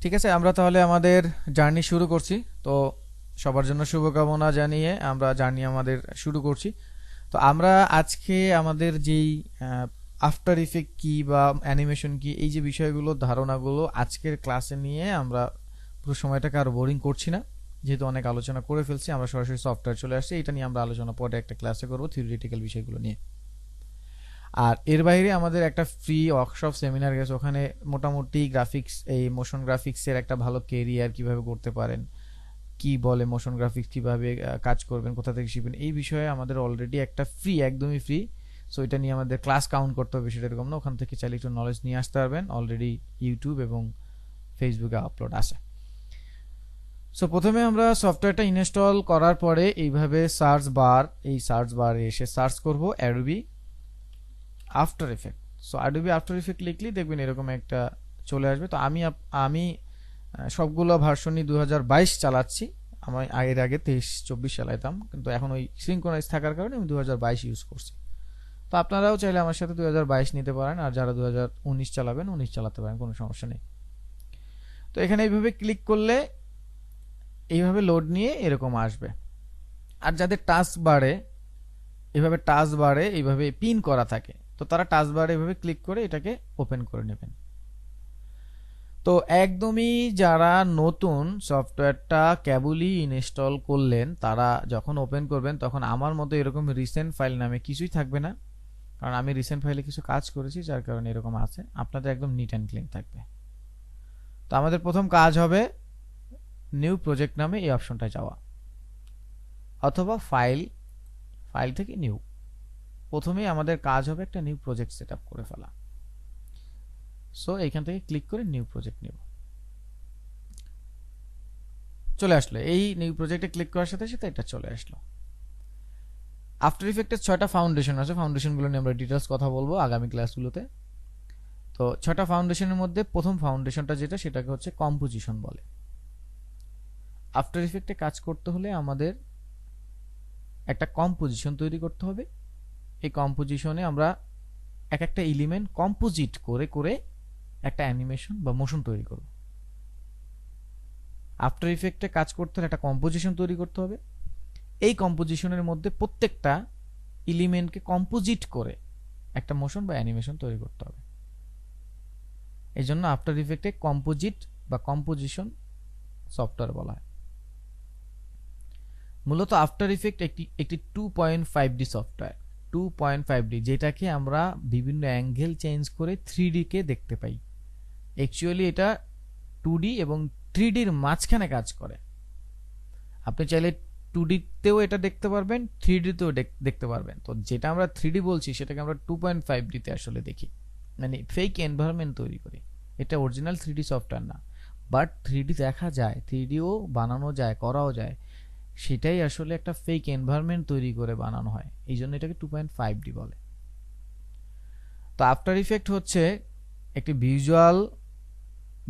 ঠিক আছে, আমরা তাহলে আমাদের জার্নি শুরু করছি। তো সবার জন্য শুভকামনা জানিয়ে আমরা জার্নি আমাদের শুরু করছি। তো আমরা আজকে আমাদের যেই আফটার ইফেক্ট কি বা অ্যানিমেশন কি, এই যে বিষয়গুলো ধারণাগুলো আজকের ক্লাসে নিয়ে আমরা পুরো সময়টাকে আরো বোরিং করছি না, যেহেতু অনেক আলোচনা করে ফেলছি। আমরা সরাসরি সফটওয়্যার চলে আসছি, এটা নিয়ে আমরা আলোচনা পরে একটা ক্লাসে করবো থিওরিটিক্যাল বিষয়গুলো নিয়ে। আর এর বাইরে আমাদের একটা ফ্রি ওয়ার্কশপ সেমিনার গেছে, ওখানে মোটামুটি গ্রাফিক্স, এই মোশন গ্রাফিক্সের একটা ভালো কেরিয়ার কিভাবে করতে পারেন, কি বলে মোশন গ্রাফিক্স, কিভাবে কাজ করবেন, কোথা থেকে শিখবেন, এই বিষয়ে আমাদের অলরেডি একটা ফ্রি, একদমই ফ্রি। সো এটা নিয়ে আমাদের ক্লাস কাউন্ট করতে হবে সেটা এরকম না, ওখান থেকে চাইলে একটু নলেজ নিয়ে আসতে পারবেন। অলরেডি ইউটিউব এবং ফেসবুকে আপলোড আছে। সো প্রথমে আমরা সফটওয়্যারটা ইনস্টল করার পরে এইভাবে এই সার্চ বারে এসে সার্চ করব Adobe After Effect. So Adobe After Effect লিখলেই দেখবেন এরকম একটা চলে আসবে। তো আমি সবগুলো ভার্সনই 2022 চালাচ্ছি। আমি এর আগে 23-24 চালাইতাম, কিন্তু এখন ওই সিনক্রোনাইজ থাকার কারণে আমি 2022 ইউজ করছি। তো আপনারাও চাইলে আমার সাথে 2022 নিতে পারেন, আর যারা 2019 চালাবেন 19 চালাতে পারেন, কোনো সমস্যা নেই। তো এখানে এইভাবে ক্লিক করলে এইভাবে লোড নিয়ে এরকম আসবে। আর যাদের টাচ বারে এইভাবে পিন করা থাকে, তো তারা টাচ বারে এইভাবে ক্লিক করে এটাকে ওপেন করে নেবেন। তো একদমই যারা নতুন সফটওয়্যারটা কেবলই ইনস্টল করলেন, তারা যখন ওপেন করবেন তখন আমার মতো এরকম রিসেন্ট ফাইল নামে কিছুই থাকবে না, কারণ আমি রিসেন্ট ফাইলে কিছু কাজ করেছি যার কারণে এরকম আছে। আপনাদের একদম নিট অ্যান্ড ক্লিন থাকবে। তো আমাদের প্রথম কাজ হবে নিউ প্রজেক্ট নামে এই অপশনটা যাওয়া, অথবা ফাইল থেকে নিউ। প্রথমেই আমাদের কাজ হবে একটা নিউ প্রজেক্ট সেট আপ করে ফেলা। সো এইখান থেকে ক্লিক করে নিউ প্রজেক্ট নিব, চলে আসলো। এই নিউ প্রজেক্টে ক্লিক করার সাথে সাথে এটা চলে আসলো। আফটার ইফেক্টের 6টা ফাউন্ডেশন আছে, ফাউন্ডেশনগুলো নিয়ে আমরা ডিটেলস কথা বলবো আগামী ক্লাসগুলোতে। তো 6টা ফাউন্ডেশনের মধ্যে প্রথম ফাউন্ডেশনটা যেটা, সেটাকে হচ্ছে কম্পোজিশন বলে। আফটার ইফেক্টে কাজ করতে হলে আমাদের একটা কম্পোজিশন তৈরি করতে হবে। এই কম্পোজিশনে আমরা এক একটা এলিমেন্ট কম্পোজিট করে করে একটা অ্যানিমেশন বা মোশন তৈরি করব। আফটার ইফেক্টে কাজ করতে হলে একটা কম্পোজিশন তৈরি করতে হবে। এই কম্পোজিশনের মধ্যে প্রত্যেকটা এলিমেন্টকে কম্পোজিট করে একটা মোশন বা অ্যানিমেশন তৈরি করতে হবে। এই জন্য আফটার ইফেক্টে কম্পোজিট বা কম্পোজিশন সফটওয়্যার বলা হয়। মূলত আফটার ইফেক্ট একটি 2.5D সফটওয়্যার, 2.5D, যেটাকে আমরা বিভিন্ন অ্যাঙ্গেল চেঞ্জ করে 3D কে দেখতে পাই। অ্যাকচুয়ালি এটা 2D এবং 3Dর মাঝখানে কাজ করে। আপনি চাইলে 2D তেও এটা দেখতে পারবেন, 3D তেও দেখতে পারবেন। তো যেটা আমরা 3D বলছি সেটাকে আমরা 2.5D তে আসলে দেখি, মানে ফেক এনভায়রনমেন্ট তৈরি করি। এটা অরিজিনাল 3D সফটওয়্যার না, বাট 3D দেখা যায়, 3Dও বানানো যায়, করাও যায়। সেটাই আসলে একটা ফেক এনভায়রনমেন্ট তৈরি করে বানানো হয়, এই জন্য এটাকে 2.5D বলে। তো আফটার ইফেক্ট হচ্ছে একটি ভিজুয়াল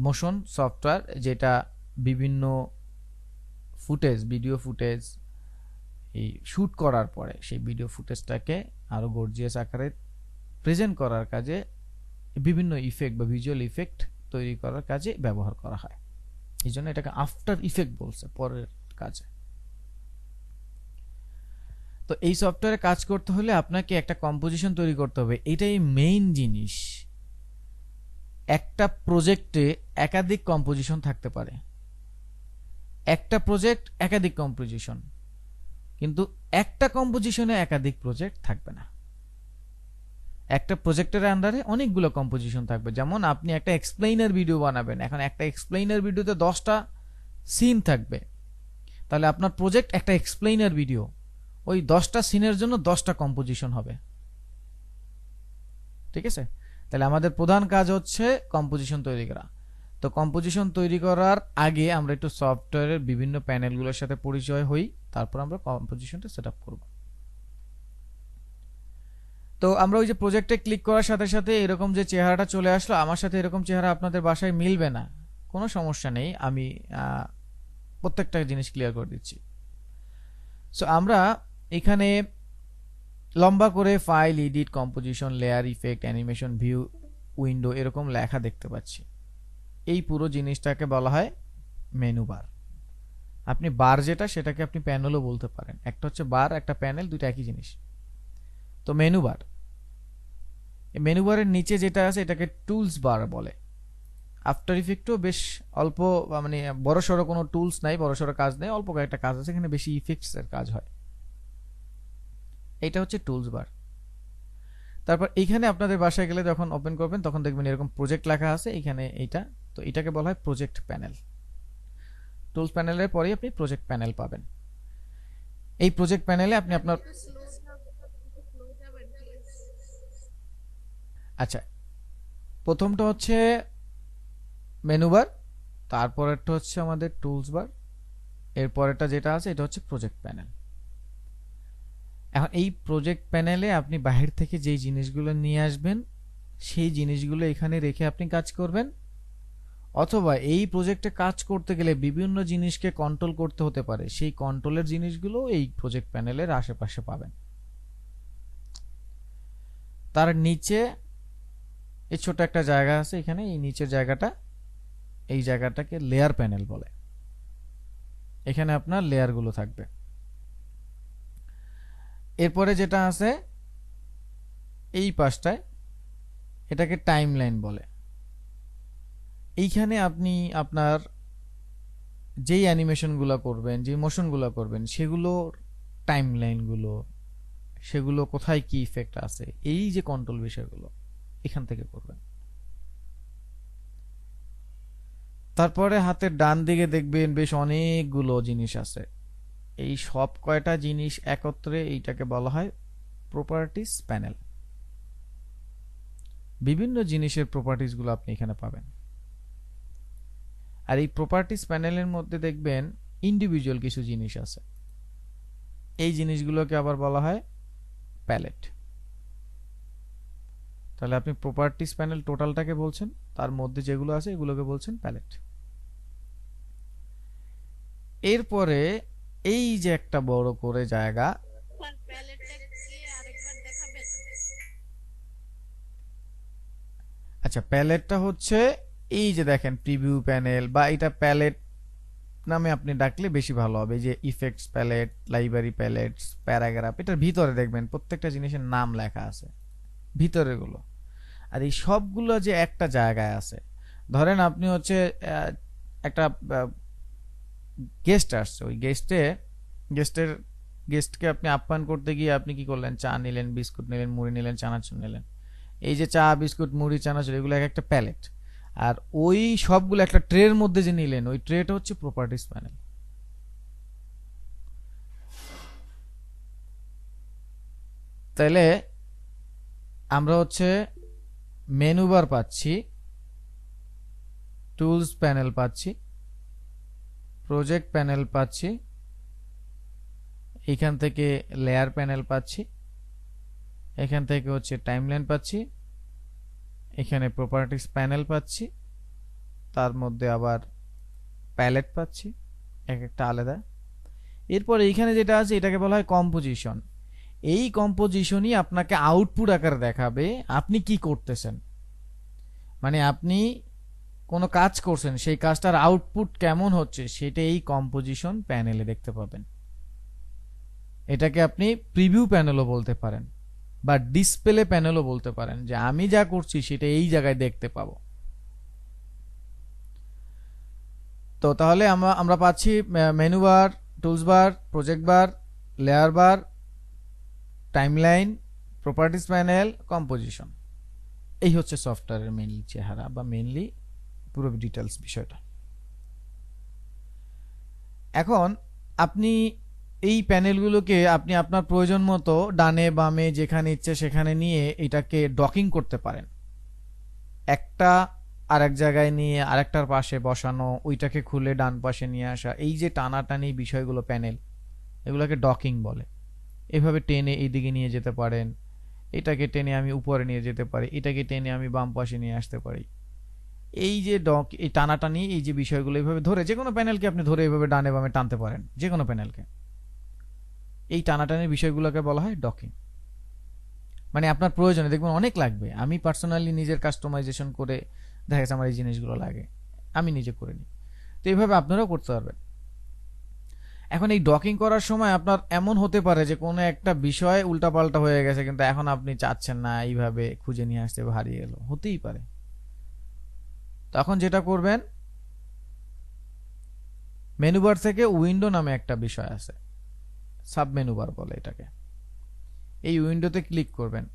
মোশন সফটওয়্যার, যেটা বিভিন্ন ভিডিও ফুটেজ এই শুট করার পরে সেই ভিডিও ফুটেজটাকে আরো গর্জিয়াস আকারে প্রেজেন্ট করার কাজে, বিভিন্ন ইফেক্ট বা ভিজুয়াল ইফেক্ট তৈরি করার কাজে ব্যবহার করা হয়। এই জন্য এটাকে আফটার ইফেক্ট বলছে, পরের কাজে। তো এই সফটওয়্যারে কাজ করতে হলে আপনাকে একটা কম্পোজিশন তৈরি করতে হবে, এটাই মেইন জিনিস। একটা প্রজেক্টে একাধিক কম্পোজিশন থাকতে পারে, একটা প্রজেক্ট একাধিক কম্পোজিশন, কিন্তু একটা কম্পোজিশনে একাধিক প্রজেক্ট থাকবে না। একটা প্রজেক্টের আন্ডারে অনেকগুলো কম্পোজিশন থাকবে। যেমন আপনি একটা এক্সপ্লেইনার ভিডিও বানাবেন, এখন একটা এক্সপ্লেইনার ভিডিওতে 10টা সিন থাকবে, তাহলে আপনার প্রজেক্ট একটা এক্সপ্লেইনার ভিডিও, ওই 10টা সিনের জন্য 10টা কম্পোজিশন হবে। ঠিক আছে, তাহলে আমাদের প্রধান কাজ হচ্ছে কম্পোজিশন তৈরি করা। তো কম্পোজিশন তৈরি করার আগে আমরা একটু সফটওয়্যারের বিভিন্ন প্যানেলগুলোর সাথে পরিচয় হই, তারপর আমরা কম্পোজিশনটা সেট আপ করব। তো আমরা ওই যে প্রজেক্টে ক্লিক করার সাথে সাথে এরকম যে চেহারাটা চলে আসলো, আমার সাথে এরকম চেহারা আপনাদের বাসায় মিলবে না, কোনো সমস্যা নেই, আমি প্রত্যেকটা জিনিস ক্লিয়ার করে দিচ্ছি। সো আমরা এখানে লম্বা করে file, edit, composition, layer, effect, animation, view, window এরকম লেখা দেখতে পাচ্ছি। এই পুরো জিনিসটাকে বলা হয় মেনু বার। আপনি বার যেটা সেটাকে আপনি প্যানেলও বলতে পারেন, একটা হচ্ছে বার একটা প্যানেল, দুটো একই জিনিস। তো মেনু বার, মেনু বারের নিচে যেটা আছে এটাকে টুলস বার বলে। আফটার ইফেক্টও বেশ অল্প, মানে বড় সড়ো কোনো টুলস নাই, বড় সড়ো কাজ নেই, অল্প কয়েকটা কাজ আছে, এখানে বেশি ইফেক্টস এর কাজ হয়। এটা হচ্ছে টুলস বার। তারপর এইখানে আপনাদের বাসায় গেলে যখন ওপেন করবেন তখন দেখবেন এরকম প্রজেক্ট লেখা আছে এখানে, এইটা তো এটাকে বলা হয় প্রজেক্ট প্যানেল। টুলস প্যানেলের পরেই আপনি প্রজেক্ট প্যানেল পাবেন। এই প্রজেক্ট প্যানেলে আপনি আপনার, আচ্ছা প্রথমটা হচ্ছে মেনু বার, তারপরেরটা হচ্ছে আমাদের টুলস বার, এরপরেরটা যেটা আছে এটা হচ্ছে প্রজেক্ট প্যানেল। এখন এই প্রজেক্ট প্যানেলে আপনি বাহির থেকে যেই জিনিসগুলো নিয়ে আসবেন সেই জিনিসগুলো এখানে রেখে আপনি কাজ করবেন, অথবা এই প্রজেক্টে কাজ করতে গেলে বিভিন্ন জিনিসকে কন্ট্রোল করতে হতে পারে, সেই কন্ট্রোলের জিনিসগুলো এই প্রজেক্ট প্যানেলের আশেপাশে পাবেন। তার নিচে এই ছোট একটা জায়গা আছে এখানে, এই নিচের জায়গাটা, এই জায়গাটাকে লেয়ার প্যানেল বলে। এখানে আপনার লেয়ারগুলো থাকবে। এরপরে যেটা আছে এই পাশটায়, এটাকে টাইমলাইন বলে। এইখানে আপনি আপনার যেই অ্যানিমেশনগুলো করবেন, যে মোশনগুলো করবেন, সেগুলোর টাইমলাইনগুলো, সেগুলো কোথায় কি ইফেক্ট আছে, এই যে কন্ট্রোল বিষয়গুলো এখান থেকে করবেন। তারপরে হাতের ডান দিকে দেখবেন বেশ অনেকগুলো জিনিস আছে। এই সব কয়টা জিনিস একত্রে এইটাকে বলা হয় প্রপার্টিজ প্যানেল। বিভিন্ন জিনিসের প্রপার্টিজগুলো আপনি এখানে পাবেন। আর এই প্রপার্টিজ প্যানেলের মধ্যে দেখবেন ইন্ডিভিজুয়াল কিছু জিনিস আছে, এই জিনিসগুলোকে আবার বলা হয় প্যালেট। তাহলে আপনি প্রপার্টিজ প্যানেল টোটালটাকে বলছেন, তার মধ্যে যেগুলো আছে এগুলোকে বলছেন প্যালেট। এরপরে এই যে একটা বড় করে জায়গা, আচ্ছা প্যালেটটা হচ্ছে এই যে দেখেন প্রিভিউ প্যানেল, বা এটা প্যালেট নামে আপনি ডাকলে বেশি ভালো হবে। যে effects palette, library palettes, paragraph, এটার ভিতরে দেখবেন প্রত্যেকটা জিনিসের নাম লেখা আছে ভিতরের গুলো। আর এই সবগুলো যে একটা জায়গায় আছে, ধরেন আপনি হচ্ছে একটা গেস্ট আসছে, ওই গেস্টকে আপনি আপ্যায়ন করতে গিয়ে আপনি কি করলেন, চা নিলেন, বিস্কুট নিলেন, মুড়ি নিলেন, চানাচুর নিলেন। এই যে চা বিস্কুট মুড়ি চানাচুর এগুলো একটা প্যালেট, আর ওই সবগুলো একটা ট্রের মধ্যে যে নিলেন ওই ট্রেটা হচ্ছে প্রপার্টিজ প্যানেল। তাহলে আমরা হচ্ছে মেনু বার পাচ্ছি, টুলস প্যানেল পাচ্ছি, প্রজেক্ট প্যানেল পাচ্ছি, এখান থেকে লেয়ার প্যানেল পাচ্ছি, এখান থেকে হচ্ছে টাইমলাইন পাচ্ছি, এখানে প্রপার্টিজ প্যানেল পাচ্ছি, তার মধ্যে আবার প্যালেট পাচ্ছি, এক একটা আলাদা। এরপর এইখানে যেটা আছে এটাকে বলা হয় কম্পোজিশন। এই কম্পোজিশনই আপনাকে আউটপুট আকারে দেখাবে আপনি কি করতেছেন, মানে আপনি কোনো কাজ করছেন সেই কাজটার আউটপুট কেমন হচ্ছে সেটা এই কম্পোজিশন প্যানেলে দেখতে পাবেন। এটাকে আপনি প্রিভিউ প্যানেলও বলতে পারেন বা ডিসপ্লে প্যানেলও বলতে পারেন, যে আমি যা করছি সেটা এই জায়গায় দেখতে পাবো। তো তাহলে আমরা পাচ্ছি menu bar, tools bar, project bar, layer bar, timeline, properties panel, composition. এই হচ্ছে সফটওয়্যারের মেইনলি চেহারা বা মেইনলি পুরো ডিটেলস বিষয়টা। এখন আপনি এই প্যানেলগুলোকে আপনি আপনার প্রয়োজন মতো ডানে বামে যেখানে ইচ্ছে সেখানে নিয়ে এটাকে ডকিং করতে পারেন। একটা আরেক জায়গায় নিয়ে আরেকটার পাশে বসানো, ওইটাকে খুলে ডান পাশে নিয়ে আসা, এই যে টানাটানি বিষয়গুলো প্যানেল, এগুলোকে ডকিং বলে। এভাবে টেনে এইদিকে নিয়ে যেতে পারেন, এটাকে টেনে আমি উপরে নিয়ে যেতে পারি, এটাকে টেনে আমি বাম পাশে নিয়ে আসতে পারি। এই যে এই টানাটানি, এই যে বিষয়গুলো এইভাবে ধরে যে কোনো প্যানেলকে আপনি ধরে এইভাবে ডানে বামে টানতে পারেন, যে কোনো প্যানেলকে। এই টানাটানির বিষয়গুলোকে বলা হয় ডকিং। মানে আপনার প্রয়োজনে দেখবেন অনেক লাগবে। আমি পার্সোনালি নিজের কাস্টমাইজেশন করে দেখা যাচ্ছে আমার এই জিনিসগুলো লাগে, আমি নিজে করে নিই। তো এইভাবে আপনারাও করতে পারবেন। এখন এই ডকিং করার সময় আপনার এমন হতে পারে যে কোনো একটা বিষয় উল্টাপাল্টা হয়ে গেছে, কিন্তু এখন আপনি চাচ্ছেন না এইভাবে খুঁজে নিয়ে আসতে, হারিয়ে গেল, হতেই পারে। তখন যেটা করবেন, মেনু বার থেকে উইন্ডো নামে একটা বিষয় আছে, সাব মেনু বার বলে এটাকে। এই উইন্ডোতে ক্লিক করবেন।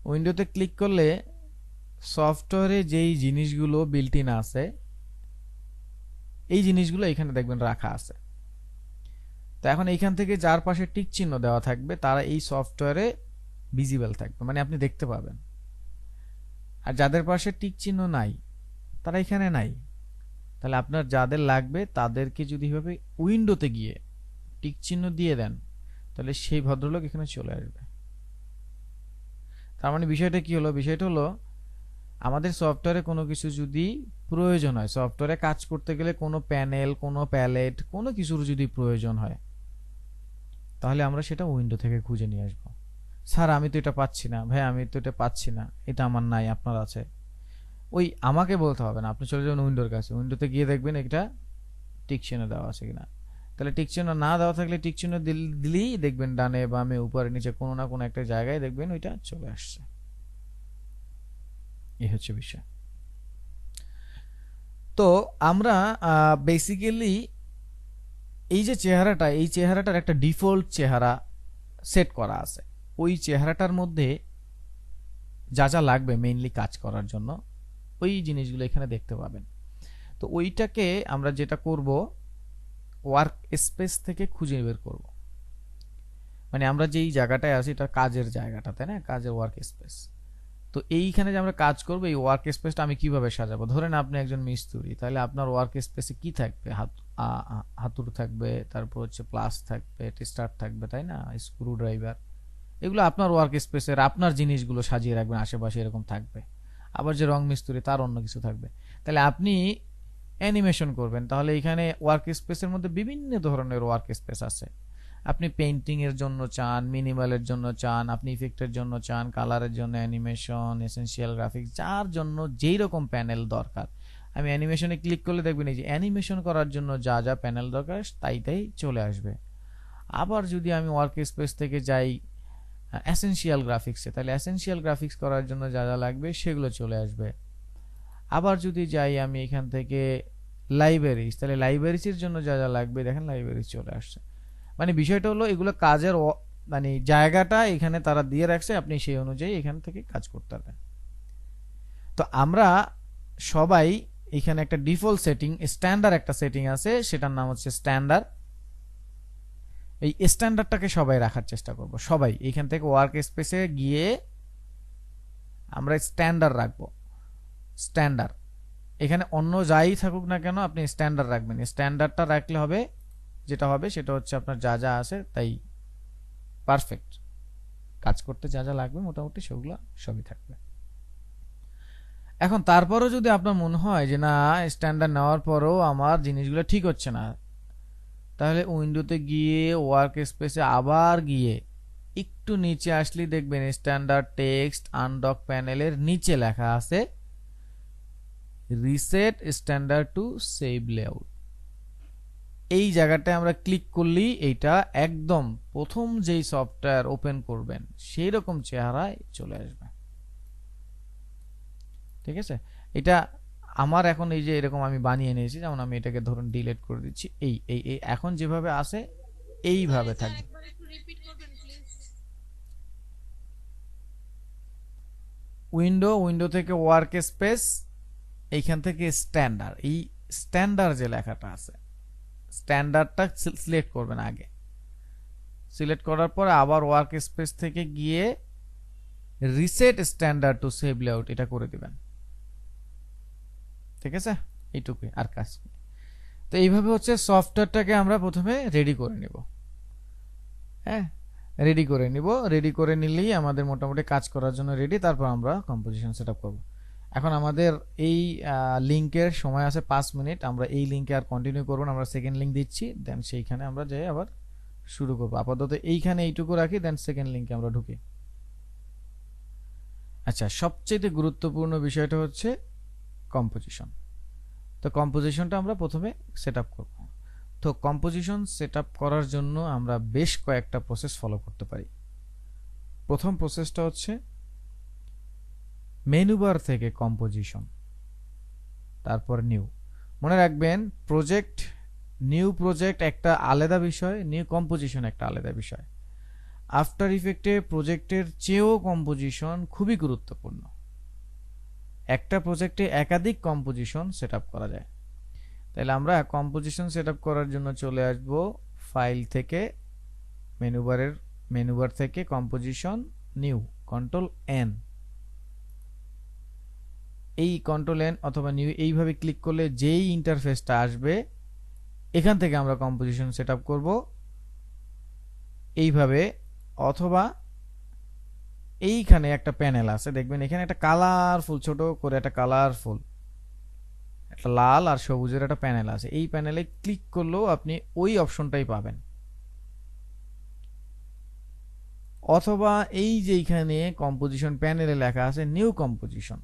উইন্ডোতে ক্লিক করলে সফটওয়্যারে যেই জিনিসগুলো বিল্ট ইন আছে, এই জিনিসগুলো এখানে দেখবেন রাখা আছে। তো এখন এইখান থেকে যার পাশে টিক চিহ্ন দেওয়া থাকবে তারা এই সফটওয়্যারে ভিজিবল থাকবে, মানে আপনি দেখতে পাবেন। আর যাদের পাশে টিক চিহ্ন নাই তারা এখানে নাই। তাহলে আপনার যাদের লাগবে তাদেরকে যদি ভাবে উইন্ডোতে গিয়ে টিক চিহ্ন দিয়ে দেন, তাহলে সেই ভদ্রলোক এখানে চলে আসবে। তার মানে বিষয়টা কি হলো? বিষয়টা হলো আমাদের সফটওয়্যারে কোনো কিছু যদি প্রয়োজন হয়, সফটওয়্যারে কাজ করতে গেলে কোনো প্যানেল, কোনো প্যালেট, কোনো কিছুর যদি প্রয়োজন হয়, তাহলে আমরা সেটা উইন্ডো থেকে খুঁজে নিয়ে আসবো। স্যার আমি তো এটা পাচ্ছি না, ভাই আমি তো এটা পাচ্ছি না, এটা আমার নাই, আপনার আছে। ওই আমাকে বলতে হবে না, আপনি চলে যাবেন উইন্ডোর কাছে, উইন্ডোতে গিয়ে দেখবেন এটা টিক চিহ্ন দেওয়া আছে কিনা। তাহলে টিক চিহ্ন না দেওয়া থাকলে টিক চিহ্ন দিলেই দেখবেন ডানে বামে উপরে নিচে কোনো না কোনো একটা জায়গায় দেখবেন ওইটা চলে আসছে। এই হচ্ছে বিষয়। তো আমরা বেসিক্যালি এই যে চেহারাটা, এই চেহারাটার একটা ডিফল্ট চেহারা সেট করা আছে। ওই চেহারাটার মধ্যে যা যা লাগবে মেইনলি কাজ করার জন্য, ওই জিনিসগুলো এখানে দেখতে পাবেন। তো ওইটাকে আমরা যেটা করব, ওয়ার্ক স্পেস থেকে খুঁজে বের করব। মানে আমরা যেই জায়গাটায় আছি এটা কাজের জায়গাটা, তাই না, কাজের ওয়ার্ক স্পেস। তো এইখানে যে আমরা কাজ করব, এই ওয়ার্ক স্পেসটা আমি কিভাবে সাজাবো? ধরেন আপনি একজন মিস্ত্রি, তাহলে আপনার ওয়ার্ক স্পেসে কি থাকবে? হাতুড় থাকবে, তারপর হচ্ছে প্লাস থাকবে, টেস্টার থাকবে, তাই না, স্ক্রু ড্রাইভার। এগুলো আপনার ওয়ার্ক স্পেসের আপনার জিনিসগুলো সাজিয়ে রাখবেন আশেপাশে, এরকম থাকবে। আবার যে রং মিস্ত্রি তার অন্য কিছু থাকবে। তাহলে আপনি অ্যানিমেশন করবেন, তাহলে এখানে ওয়ার্ক স্পেসের মধ্যে বিভিন্ন ধরনের ওয়ার্ক স্পেস আছে। আপনি পেইন্টিং এর জন্য চান, মিনিমালের জন্য চান, আপনি ইফেক্টের জন্য চান, কালারের জন্য অ্যানিমেশন, এসেনশিয়াল গ্রাফিক্স, যার জন্য যেই রকম প্যানেল দরকার। আমি অ্যানিমেশনে ক্লিক করলে দেখবেন এই যে অ্যানিমেশন করার জন্য যা যা প্যানেল দরকার তাই তাই চলে আসবে। আবার যদি আমি ওয়ার্ক স্পেস থেকে যাই এসেনশিয়াল গ্রাফিক্সে, তাহলে এসেনশিয়াল গ্রাফিক্স করার জন্য যা যা লাগবে সেগুলো চলে আসবে। আবার যদি যাই আমি এখান থেকে লাইব্রেরিজ, তাহলে লাইব্রেরিজের জন্য যা যা লাগবে দেখেন লাইব্রেরিজ চলে আসছে। মানে বিষয়টা হলো এগুলো কাজের মানে জায়গাটা এখানে তারা দিয়ে রাখছে, আপনি সেই অনুযায়ী এখান থেকে কাজ করতে পারবেন। তো আমরা সবাই এখানে একটা ডিফল্ট সেটিং, স্ট্যান্ডার্ড একটা সেটিং আছে, সেটার নাম হচ্ছে স্ট্যান্ডার্ড। এই স্ট্যান্ডার্ডটাকে সবাই রাখার চেষ্টা করব। সবাই এখান থেকে ওয়ার্ক স্পেসে গিয়ে আমরা স্ট্যান্ডার্ড রাখবো। স্ট্যান্ডার্ড এখানে অন্য যাই থাকুক না কেন আপনি স্ট্যান্ডার্ড রাখবেন। স্ট্যান্ডার্ডটা রাখলে হবে, যেটা হবে সেটা হচ্ছে আপনার যা যা আছে তাই পারফেক্ট কাজ করতে যা যা লাগবে মোটামুটি সেগুলো সবই থাকবে। এখন তারপরও যদি আপনার মনে হয় যে না স্ট্যান্ডার্ড নেওয়ার পরেও আমার জিনিসগুলো ঠিক হচ্ছে না, তাহলে উইন্ডোতে গিয়ে ওয়ার্ক স্পেসে আবার গিয়ে একটু নিচে আসলেই দেখবেন স্ট্যান্ডার্ড টেক্সট আনডক প্যানেলের নিচে লেখা আছে reset standard to save layout. এই জায়গাটায় আমরা ক্লিক করলেই এইটা একদম প্রথম যেই সফটওয়্যার ওপেন করবেন সেই রকম চেহারায় চলে আসবে। ঠিক আছে, এটা আমার এখন এই যে এরকম আমি বানিয়ে নিয়েছি, যেমন আমি এটাকে ধরুন ডিলিট করে দিচ্ছি, এই এই এই এখন যেভাবে আছে এইভাবে থাকবে। উইন্ডো থেকে ওয়ার্ক স্পেস, এইখান থেকে স্ট্যান্ডার্ড, এই স্ট্যান্ডার্ড যে লেখাটা আছে স্ট্যান্ডার্ডটা সিলেক্ট করবেন আগে। সিলেক্ট করার পর আবার ওয়ার্ক স্পেস থেকে গিয়ে reset standard to save layout এটা করে দিবেন। ঠিক আছে, এইটুকুই আর কাজ। তো এইভাবে হচ্ছে সফটওয়্যারটাকে আমরা প্রথমে রেডি করে নিব। হ্যাঁ, রেডি করে নিব। রেডি করে নিলেই আমাদের মোটামুটি কাজ করার জন্য রেডি। তারপর আমরা কম্পোজিশন সেটআপ করব। এখন আমাদের এই লিংকের সময় আছে 5 মিনিট। আমরা এই লিংকে আর কন্টিনিউ করব না, আমরা সেকেন্ড লিংক দিচ্ছি, দেন সেইখানে আমরা যাই আবার শুরু করব। আপাতত এইখানে এইটুকু রাখি, দেন সেকেন্ড লিংকে আমরা ঢুকি। আচ্ছা, সবচেয়ে গুরুত্বপূর্ণ বিষয়টা হচ্ছে কম্পোজিশন। তো কম্পোজিশনটা আমরা প্রথমে সেট আপ করব। তো কম্পোজিশন সেট আপ করার জন্য আমরা বেশ কয়েকটা প্রসেস ফলো করতে পারি। প্রথম প্রসেসটা হচ্ছে মেনু বার থেকে কম্পোজিশন, তারপর নিউ। মনে রাখবেন প্রজেক্ট, নিউ প্রজেক্ট একটা আলাদা বিষয়, নিউ কম্পোজিশন একটা আলাদা বিষয়। আফটার ইফেক্টে প্রজেক্টের চেয়েও কম্পোজিশন খুবই গুরুত্বপূর্ণ। একটা প্রজেক্টে একাধিক কম্পোজিশন সেট আপ করা যায়। তাহলে আমরা কম্পোজিশন সেট আপ করার জন্য চলে আসব ফাইল থেকে, মেনু বার থেকে কম্পোজিশন, নিউ, কন্ট্রোল এন। এই কন্ট্রোল এন অথবা নিউ এইভাবে ক্লিক করলে যেই ইন্টারফেসটা আসবে এখান থেকে আমরা কম্পোজিশন সেট আপ করবো এইভাবে। অথবা এইখানে একটা প্যানেল আছে, দেখবেন এখানে একটা কালারফুল, ছোট করে একটা কালারফুল একটা লাল আর সবুজের একটা প্যানেল আছে। এই প্যানেলে ক্লিক করলেও আপনি ওই অপশনটাই পাবেন। অথবা এই যে এখানে কম্পোজিশন প্যানেলে লেখা আছে নিউ কম্পোজিশন,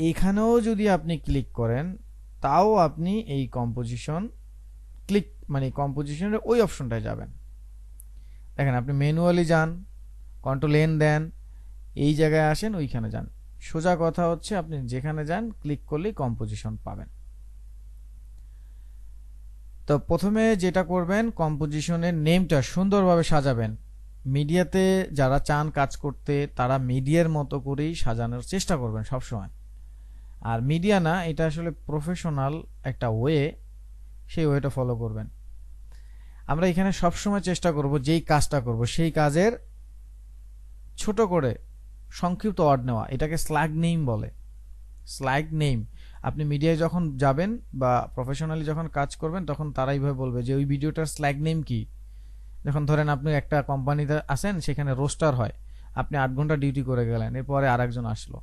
এইখানেও যদি আপনি ক্লিক করেন তাও আপনি এই কম্পোজিশন ক্লিক মানে কম্পোজিশনের ওই অপশনটায় যাবেন। দেখেন আপনি ম্যানুয়ালি যান, কন্ট্রোল এন দেন, এই জায়গায় আসেন, ওইখানে যান। সোজা কথা হচ্ছে আপনি যেখানে যান ক্লিক করলেই কম্পোজিশন পাবেন। তো প্রথমে যেটা করবেন, কম্পোজিশনের নেমটা সুন্দরভাবে সাজাবেন। মিডিয়াতে যারা চান কাজ করতে তারা মিডিয়ার মতো করেই সাজানোর চেষ্টা করবেন সবসময়। আর মিডিয়া না, এটা আসলে প্রফেশনাল একটা ওয়ে, সেই ওয়েটা ফলো করবেন। আমরা এখানে সবসময় চেষ্টা করব যেই কাজটা করব সেই কাজের ছোট করে সংক্ষিপ্ত ওয়ার্ড নেওয়া, এটাকে স্ল্যাগ নেম বলে। স্ল্যাগ নেম আপনি মিডিয়ায় যখন যাবেন বা প্রফেশনালি যখন কাজ করবেন তখন তারা এইভাবে বলবে যে ওই ভিডিওটার স্ল্যাগ নেম কি। যখন ধরেন আপনি একটা কোম্পানিতে আসেন, সেখানে রোস্টার হয়, আপনি 8 ঘন্টা ডিউটি করে গেলেন, এরপরে আরেকজন আসলো,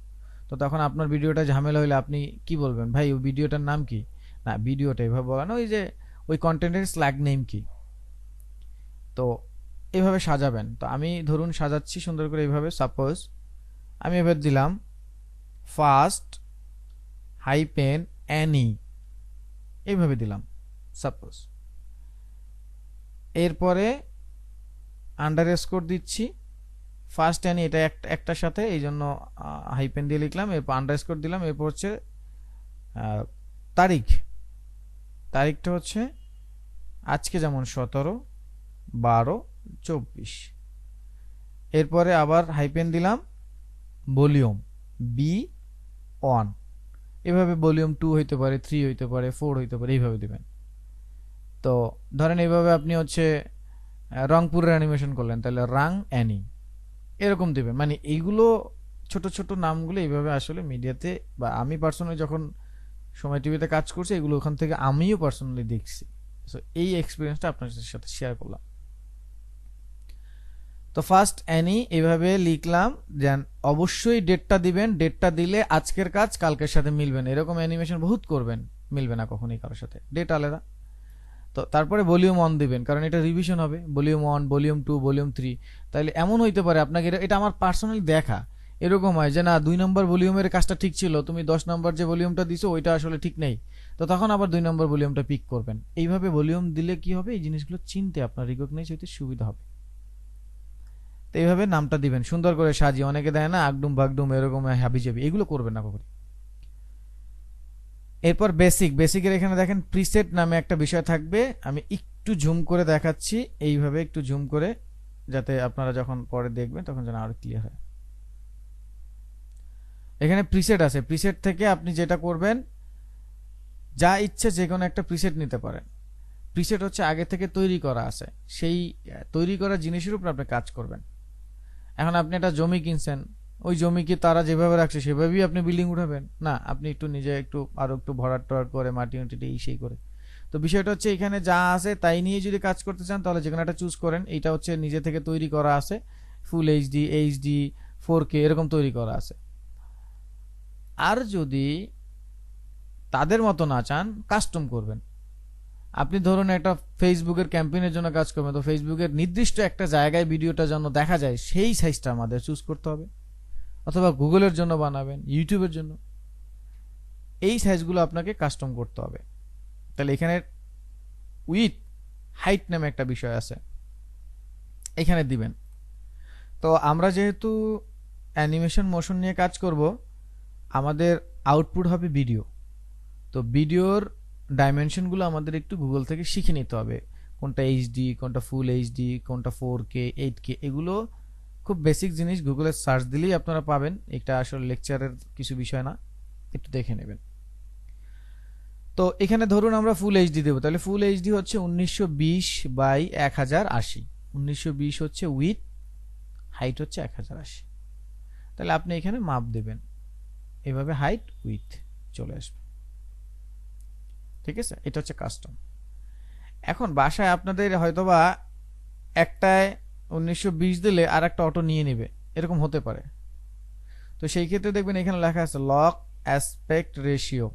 তো তখন আপনার ভিডিওটা ঝামেলা হইলে আপনি কি বলবেন, ভাই ওই ভিডিওটার নাম কি? না, ভিডিওটা এইভাবে বলেন, ওই যে ওই কন্টেন্টের স্ল্যাগ নেম কি। তো এইভাবে সাজাবেন। তো আমি ধরুন সাজাচ্ছি সুন্দর করে এইভাবে। সাপোজ আমি এবার দিলাম ফার্স্ট হাইপেন অ্যানি, এইভাবে দিলাম সাপোজ। এরপরে আন্ডারস্কোর দিচ্ছি, ফার্স্ট অ্যানি এটা একটার সাথে, এই জন্য হাইপেন দিয়ে লিখলাম, এরপর আন্ডারস্কোর দিলাম। এরপর হচ্ছে তারিখ, তারিখটা হচ্ছে আজকে যেমন 17/12/24। এরপরে আবার হাইপেন দিলাম ভলিউম B1, এভাবে ভলিউম 2 হইতে পারে, 3 হইতে পারে, 4 হইতে পারে, এইভাবে দিবেন। তো ধরেন এইভাবে আপনি হচ্ছে রংপুরের অ্যানিমেশন করলেন, তাহলে রাং অ্যানি এরকম দিবেন। মানে এইগুলো ছোট ছোট নামগুলো এইভাবে আসলে মিডিয়াতে বা আমি পার্সোনালি যখন সময় টিভিতে কাজ করছি এগুলো ওখান থেকে আমিও পার্সোনালি দেখছি। সো এই এক্সপিরিয়েন্সটা আপনাদের সাথে শেয়ার করলাম। তো ফার্স্ট অ্যানি এইভাবে লিখলাম, দেন অবশ্যই ডেটটা দিবেন। ডেটটা দিলে আজকের কাজ কালকের সাথে মিলবে না, এরকম অ্যানিমেশন বহুত করবেন, মিলবে না কখনোই কারোর সাথে, ডেট আলাদা। তো তারপরে ভলিউম 1 দিবেন, কারণ এটা রিভিশন হবে। Volume 1, volume 2, volume 3। তাহলে এমন হইতে পারে আপনাকে, এটা আমার পার্সোনালি দেখা, এরকম হয় যে না 2 নম্বর ভলিউমের কাজটা ঠিক ছিল, তুমি 10 নম্বর যে ভলিউমটা দিছো ওইটা আসলে ঠিক নেই, তো তখন আবার 2 নম্বর ভলিউমটা পিক করবেন। এইভাবে ভলিউম দিলে কি হবে, এই জিনিসগুলো চিনতে আপনার রিকগনাইজ হইতে সুবিধা হবে। তো এইভাবে নামটা দিবেন সুন্দর করে সাজিয়ে। অনেকে দেয় না আগডুম ভাগডুম এরকম হাবিজাবি, এগুলো করবেন না কখনো। এরপর বেসিকের এখানে দেখেন প্রিসেট নামে একটা বিষয় থাকবে। আমি একটু জুম করে দেখাচ্ছি, এইভাবে একটু জুম করে, যাতে আপনারা যখন পরে দেখবেন তখন যেন আরো ক্লিয়ার হয়। এখানে প্রিসেট আছে, প্রিসেট থেকে আপনি যেটা করবেন, যা ইচ্ছে যে কোনো একটা প্রিসেট নিতে পারেন। প্রিসেট হচ্ছে আগে থেকে তৈরি করা আছে, সেই তৈরি করা জিনিসের উপর আপনি কাজ করবেন। এখন আপনি একটা জমি কিনছেন, ওই জমিকে তারা যেভাবে রাখছে সেভাবেই আপনি বিল্ডিং উঠাবেন না, আপনি একটু নিজে একটু আরো একটু ভরাট টরাট করে মাটি এই সেই করে। তো বিষয়টা হচ্ছে এখানে যা আছে তাই নিয়ে যদি কাজ করতে চান তাহলে যেকোনো একটা চুজ করেন। এটা হচ্ছে নিজে থেকে তৈরি করা আছে, ফুল এইচডি, এইচডি, 4K এরকম তৈরি করা আছে। আর যদি তাদের মতো না চান, কাস্টম করবেন। আপনি ধরুন একটা ফেসবুকের ক্যাম্পেইনের জন্য কাজ করবেন, তো ফেসবুকের নির্দিষ্ট একটা জায়গায় ভিডিওটা যেন দেখা যায় সেই সাইজটা আমাদের চুজ করতে হবে। অথবা গুগলের জন্য বানাবেন, ইউটিউবের জন্য, এই সাইজগুলো আপনাকে কাস্টম করতে হবে। তাহলে এখানে উইথ হাইট নামে একটা বিষয় আছে, এখানে দিবেন। তো আমরা যেহেতু অ্যানিমেশন মোশন নিয়ে কাজ করব, আমাদের আউটপুট হবে ভিডিও। তো ভিডিওর ডাইমেনশনগুলো আমাদের একটু গুগল থেকে শিখে নিতে হবে, কোনটা এইচডি, কোনটা ফুল এইচডি, কোনটা 4K 8K, এগুলো খুব বেসিক জিনিস, গুগলে সার্চ দিলেই আপনারা পাবেন। এটা আসলে লেকচারের কিছু বিষয় না, একটু দেখে নেবেন। তো এখানে ধরুন আমরা ফুল এইচডি দেবো, তাহলে ফুল এইচডি হচ্ছে 1920x1080। 1920 হচ্ছে উইথ, হাইট হচ্ছে 1080। তাহলে আপনি এখানে মাপ দেবেন, এভাবে হাইট উইথ চলে আসবে। ঠিক আছে, এটা হচ্ছে কাস্টম। এখন বাসায় আপনাদের হয়তোবা একটায় 1920 দিলে আর একটা অটো নিয়ে নেবে, এরকম হতে পারে। তো সেই ক্ষেত্রে দেখবেন এখানে লেখা আছে লক অ্যাসপেক্ট রেশিও।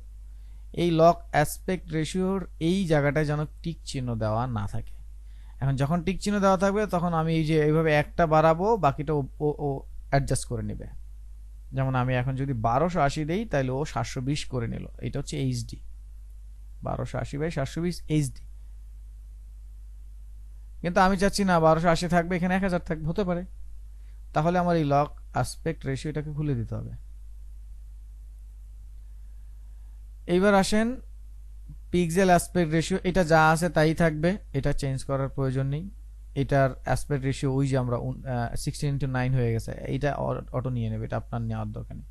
এই লক অ্যাসপেক্ট রেশিওর এই জায়গাটায় যেন টিক চিহ্ন দেওয়া না থাকে। এখন যখন টিক চিহ্ন দেওয়া থাকবে তখন আমি এই যে এইভাবে একটা বাড়াবো, বাকিটা ও অ্যাডজাস্ট করে নেবে। যেমন আমি এখন যদি 1280 দেই তাহলে ও 720 করে নিল। এটা হচ্ছে এইচডি, 1280/720 এইচডি। কিন্তু আমি চাচ্ছি না 1280 থাকবে, এখানে 1000 থাকবে, হতে পারে। তাহলে আমার এই লক অ্যাসপেক্ট রেশিওটাকে খুলে দিতে হবে। এইবার আসেন পিক্সেল অ্যাসপেক্ট রেশিও, এটা যা আছে তাই থাকবে, এটা চেঞ্জ করার প্রয়োজন নেই। এটার অ্যাসপেক্ট রেশিও ওই যে আমরা 16:9 হয়ে গেছে, এইটা অটো নিয়ে নেবে, এটা আপনার নেওয়ার দরকার নেই।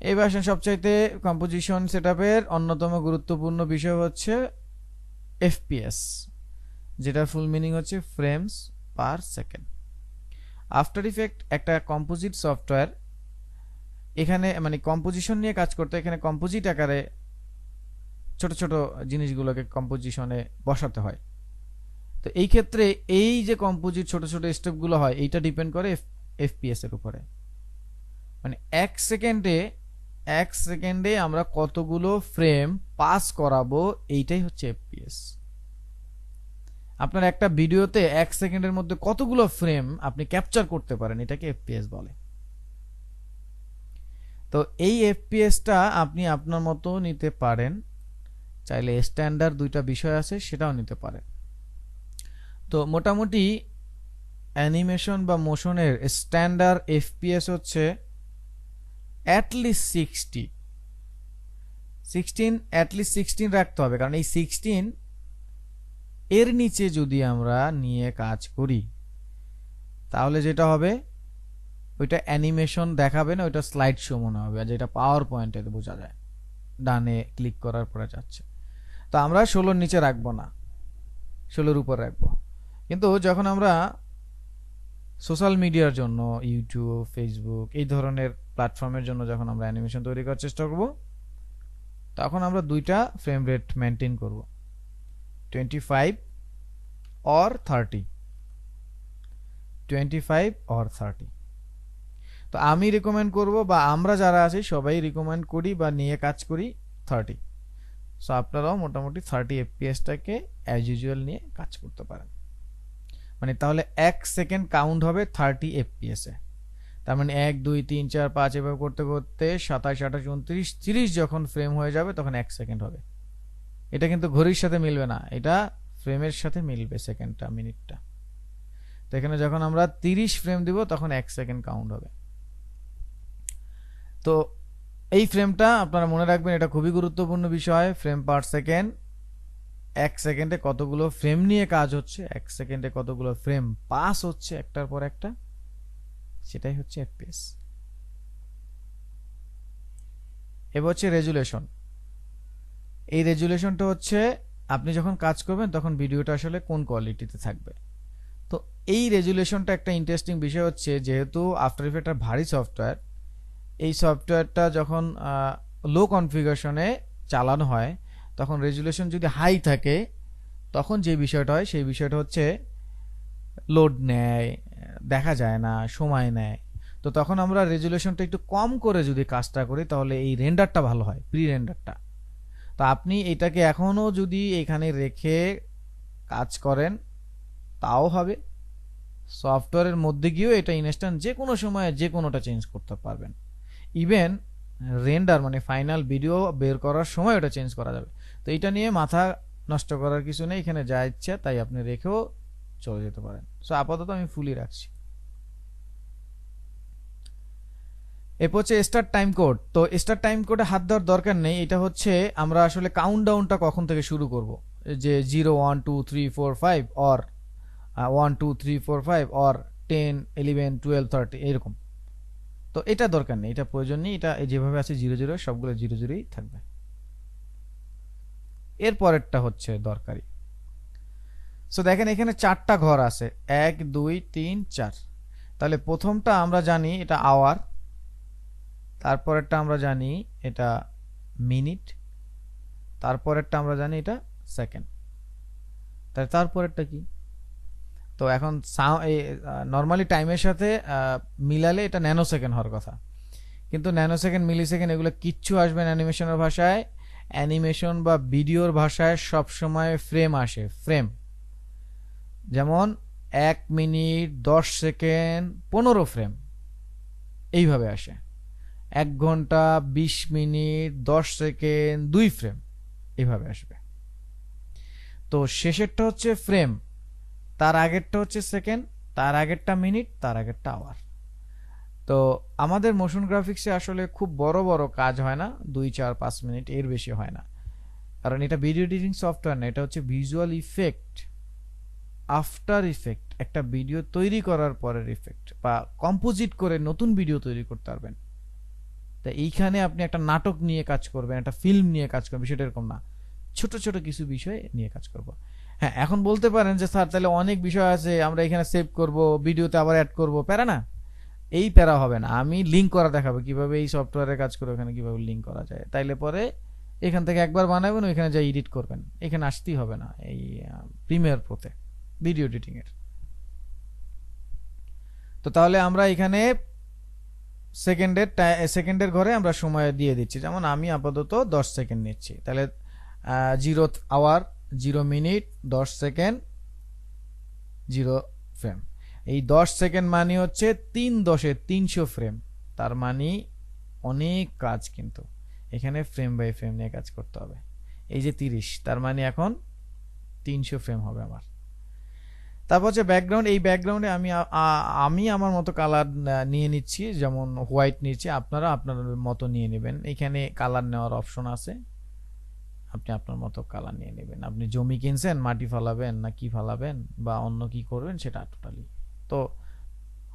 এইবার আসেন সবচাইতে কম্পোজিশন সেটআপের অন্যতম গুরুত্বপূর্ণ বিষয় হচ্ছে এফপিএস, যেটার ফুল মিনিং হচ্ছে frames per second. After effect একটা কম্পোজিট সফটওয়্যার, এখানে মানে কম্পোজিশন নিয়ে কাজ করতে এখানে কম্পোজিট আকারে ছোট ছোট জিনিসগুলোকে কম্পোজিশনে বসাতে হয়। তো এই ক্ষেত্রে এই যে কম্পোজিট ছোট ছোট স্টেপগুলো হয়, এইটা ডিপেন্ড করে এফপিএস এর উপরে। মানে এক সেকেন্ডে আমরা কতগুলো ফ্রেম পাস করাবো, এইটাই হচ্ছে এফপিএস। আপনার একটা ভিডিওতে 1 সেকেন্ডের মধ্যে কতগুলো ফ্রেম আপনি ক্যাপচার করতে পারেন, এটাকে এফপিএস বলে। তো এই এফপিএসটা আপনি আপনার মতো নিতে পারেন, চাইলে স্ট্যান্ডার্ড দুইটা বিষয় আছে সেটাও নিতে পারেন। তো মোটামুটি অ্যানিমেশন বা মোশনের স্ট্যান্ডার্ড এফপিএস হচ্ছে অ্যাটলিস্ট 16 রাখতে হবে, কারণ এই 16 এর নিচে যদি আমরা নিয়ে কাজ করি তাহলে যেটা হবে ওইটা অ্যানিমেশন দেখাবে না, ওইটা স্লাইড শো মনে হবে, আর যেটা পাওয়ার পয়েন্টে বোঝা যায় ডানে ক্লিক করার পরে যাচ্ছে। তো আমরা 16 নিচে রাখবো না, 16 উপর রাখবো। কিন্তু যখন আমরা সোশ্যাল মিডিয়ার জন্য ইউটিউব, ফেসবুক এই ধরনের প্ল্যাটফর্মের জন্য যখন আমরা অ্যানিমেশন তৈরি করার চেষ্টা করব, তখন আমরা দুইটা ফ্রেম রেট মেনটেন করব, 25 or 30, 25 or 30। তো আমি রিকমেন্ড করব, বা আমরা যারা আছি সবাই রিকমেন্ড করি বা নিয়ে কাজ করি 30। সো আপনারাও মোটামুটি 30 এফপিএসটাকে অ্যাজ ইউজুয়াল নিয়ে কাজ করতে পারেন। মানে তাহলে 1 সেকেন্ড কাউন্ট হবে 30 এফপিএস এ। তার মানে 1 2 3 4 5 এভাবে করতে করতে 27 28 29 30 যখন ফ্রেম হয়ে যাবে তখন 1 সেকেন্ড হবে। এটা কিন্তু ঘড়ির সাথে মিলবে না, এটা ফ্রেমের সাথে মিলবে, সেকেন্ডটা মিনিটটা। তো এখানে যখন আমরা 30 ফ্রেম দিব তখন 1 সেকেন্ড কাউন্ট হবে। তো এই ফ্রেমটা আপনারা মনে রাখবেন, এটা খুবই গুরুত্বপূর্ণ বিষয়। ফ্রেম পার সেকেন্ড, 1 সেকেন্ডে কতগুলো ফ্রেম নিয়ে কাজ হচ্ছে, 1 সেকেন্ডে কতগুলো ফ্রেম পাস হচ্ছে একটার পর একটা, সেটাই হচ্ছে এফপিএস। এবার হচ্ছে রেজুলেশন। এই রেজুলেশনটা হচ্ছে আপনি যখন কাজ করবেন তখন ভিডিওটা আসলে কোন কোয়ালিটিতে থাকবে। তো এই রেজুলেশনটা একটা ইন্টারেস্টিং বিষয় হচ্ছে, যেহেতু আফটার ইফেক্ট ভারী সফটওয়্যার, এই সফটওয়্যারটা যখন লো কনফিগারেশনে চালানো হয় তখন রেজুলেশন যদি হাই থাকে তখন যে বিষয়টা হয় সেই বিষয়টা হচ্ছে লোড নেয়, দেখা যায় না, সময় নেয়। তো তখন আমরা রেজুলেশনটা একটু কম করে যদি কাজটা করি তাহলে এই রেন্ডারটা ভালো হয়, প্রি রেন্ডারটা। তো আপনি এটাকে এখনো যদি এখানে রেখে কাজ করেন তাও হবে। সফটওয়্যারের মধ্যে গিয়েও এটা ইনস্ট্যান্ট যে কোনো সময়ে যে কোনোটা চেঞ্জ করতে পারবেন। ইভেন রেন্ডার মানে ফাইনাল ভিডিও বের করার সময় ওটা চেঞ্জ করা যাবে। তো এটা নিয়ে মাথা নষ্ট করার কিছু নেই, এখানে যা ইচ্ছা তাই আপনি রেখেও চলে যেতে পারেন। সো আপাতত আমি ফুলই রাখছি। এরপর হচ্ছে স্টার্ট টাইম কোড। তো স্টার্ট টাইম কোডে হাত দেওয়ার দরকার নেই, এটা হচ্ছে আমরা আসলে কাউন্টডাউনটা কখন থেকে শুরু করব, যে 0 1 2 3 4 5 অর 1 2 3 4 5 অর 10 11 12 13 এরকম। তো এটা দরকার নেই, এটা প্রয়োজন নেই, এটা যেভাবে আছে 0 0 সবগুলো 0 0ই থাকবে। এর পরেরটা হচ্ছে দরকারি। সো দেখেন এখানে 4টা ঘর আছে, 1 2 3 4। তাহলে প্রথমটা আমরা জানি এটা আওয়ার, তারপরেরটা আমরা জানি এটা মিনিট, তারপরেরটা আমরা জানি এটা সেকেন্ড। তাহলে তারপরেরটা কি? তো এখন নর্মালি টাইমের সাথে মিলালে এটা ন্যানো সেকেন্ড হওয়ার কথা, কিন্তু ন্যানো সেকেন্ড মিলি সেকেন্ড এগুলো কিচ্ছু আসবে না অ্যানিমেশনের ভাষায়। অ্যানিমেশন বা ভিডিওর ভাষায় সবসময় ফ্রেম আসে, ফ্রেম। যেমন 1 মিনিট 10 সেকেন্ড 15 ফ্রেম এইভাবে আসে। 1 ঘন্টা 20 মিনিট 10 সেকেন্ড 2 ফ্রেম এইভাবে আসবে। তো শেষেরটা হচ্ছে ফ্রেম, তার আগেরটা হচ্ছে সেকেন্ড, তার আগেরটা মিনিট, তার আগেরটা আওয়ার। তো আমাদের মোশন গ্রাফিক্সে আসলে খুব বড় বড় কাজ হয় না, 2 4 5 মিনিট এর বেশি হয় না, কারণ এটা ভিডিও এডিটিং সফটওয়্যার না, এটা হচ্ছে ভিজুয়াল ইফেক্ট, আফটার ইফেক্ট, একটা ভিডিও তৈরি করার পরের ইফেক্ট, বা কম্পোজিট করে নতুন ভিডিও তৈরি করতে পারবেন। তা এইখানে আপনি একটা নাটক নিয়ে কাজ করবেন, একটা ফিল্ম নিয়ে কাজ করবেন, সেটা এরকম না, ছোট ছোট কিছু বিষয় নিয়ে কাজ করব। হ্যাঁ, এখন বলতে পারেন যে স্যার তাহলে অনেক বিষয় আছে, আমরা এখানে সেভ করব, ভিডিওতে আবার অ্যাড করব, প্যারা না, এই প্যারা হবে না। আমি লিঙ্ক করা দেখাবো কিভাবে এই সফটওয়্যারে কাজ করে, ওখানে কিভাবে লিঙ্ক করা যায়, তাইলে পরে এখান থেকে একবার বানাবেন, ওইখানে যা এডিট করবেন, এখানে আসতেই হবে না এই প্রিমিয়ার প্রোতে ভিডিও এডিটিং এর। তো তাহলে আমরা এখানে সেকেন্ডের ঘরে আমরা সময় দিয়ে দিচ্ছি, যেমন আমি আপাতত 10 সেকেন্ড নিচ্ছি। তাহলে 0 আওয়ার 0 মিনিট 10 সেকেন্ড 0 ফ্রেম। এই 10 সেকেন্ড মানে হচ্ছে 3 10 300 ফ্রেম, তার মানে অনেক কাজ, কিন্তু এখানে ফ্রেম বাই ফ্রেম নিয়ে কাজ করতে হবে। এই যে 30, তার মানে এখন 300 ফ্রেম হবে আমার। তারপর হচ্ছে ব্যাকগ্রাউন্ড। এই ব্যাকগ্রাউন্ডে আমি আমার মতো কালার নিয়ে নিচ্ছি, যেমন হোয়াইট নিচ্ছি, আপনারা আপনার মতো নিয়ে নেবেন। এখানে কালার নেওয়ার অপশন আছে, আপনি আপনার মতো কালার নিয়ে নেবেন। আপনি জমি কিনছেন, মাটি ফালাবেন না কি ফালাবেন বা অন্য কি করবেন সেটা টোটালি। তো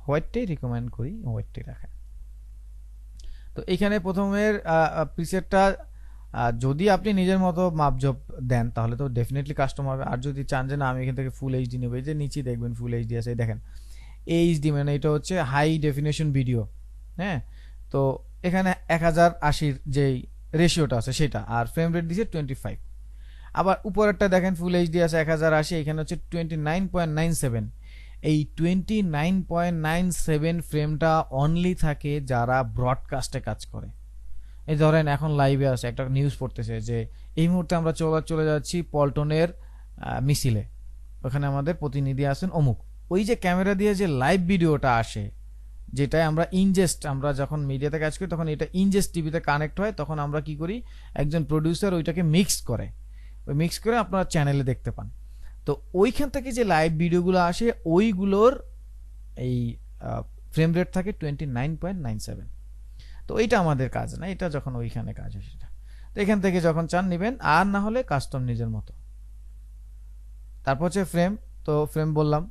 হোয়াইটটাই রিকমেন্ড করি, হোয়াইটটাই রাখেন। তো এখানে প্রথমের প্রিসেটটা যদি আপনি নিজের মতো মাপজোপ দেন তাহলে তো ডেফিনেটলি কাস্টম হবে। আর যদি চান যে না আমি এখান থেকে ফুল এইচডি নেব, এই যে নিচে দেখবেন ফুল এইচডি আছে, দেখেন এইচডি মানে এটা হচ্ছে হাই ডেফিনেশন ভিডিও। হ্যাঁ, তো এখানে 1080 যেই রেশিওটা আছে সেটা, আর ফ্রেম রেট দিয়েছে 25। আবার উপরেরটা দেখেন ফুল এইচডি আছে 1080, এখানে হচ্ছে 29.97। এই 29.97 ফ্রেমটা অনলি থাকে যারা ব্রডকাস্টে কাজ করে। এই ধরেন এখন লাইভে আছে, একটা নিউজ পড়তেছে যে এই মুহূর্তে আমরা চলে যাচ্ছি পল্টনের মিছিলে, ওখানে আমাদের প্রতিনিধি আছেন অমুক। ওই যে ক্যামেরা দিয়ে যে লাইভ ভিডিওটা আসে, যেটাই আমরা ইনজেস্ট, আমরা যখন মিডিয়াতে কাজ করি তখন এটা ইনজেস্ট টিভিতে কানেক্ট হয়, তখন আমরা কি করি, একজন প্রডিউসার ওইটাকে মিক্স করে, ওই মিক্স করে আপনারা চ্যানেলে দেখতে পান। তো ওইখান থেকে যে লাইভ ভিডিওগুলো আসে ওইগুলোর এই ফ্রেম রেট থাকে 29.97। তো এইটা আমাদের কাজ না, এটা যখন ওইখানে কাজ হয় সেটা। তো এখান থেকে যখন চান নেবেন, আর না হলে কাস্টম নিজের মতো। তারপর হচ্ছে ফ্রেম। তো ফ্রেম বললাম,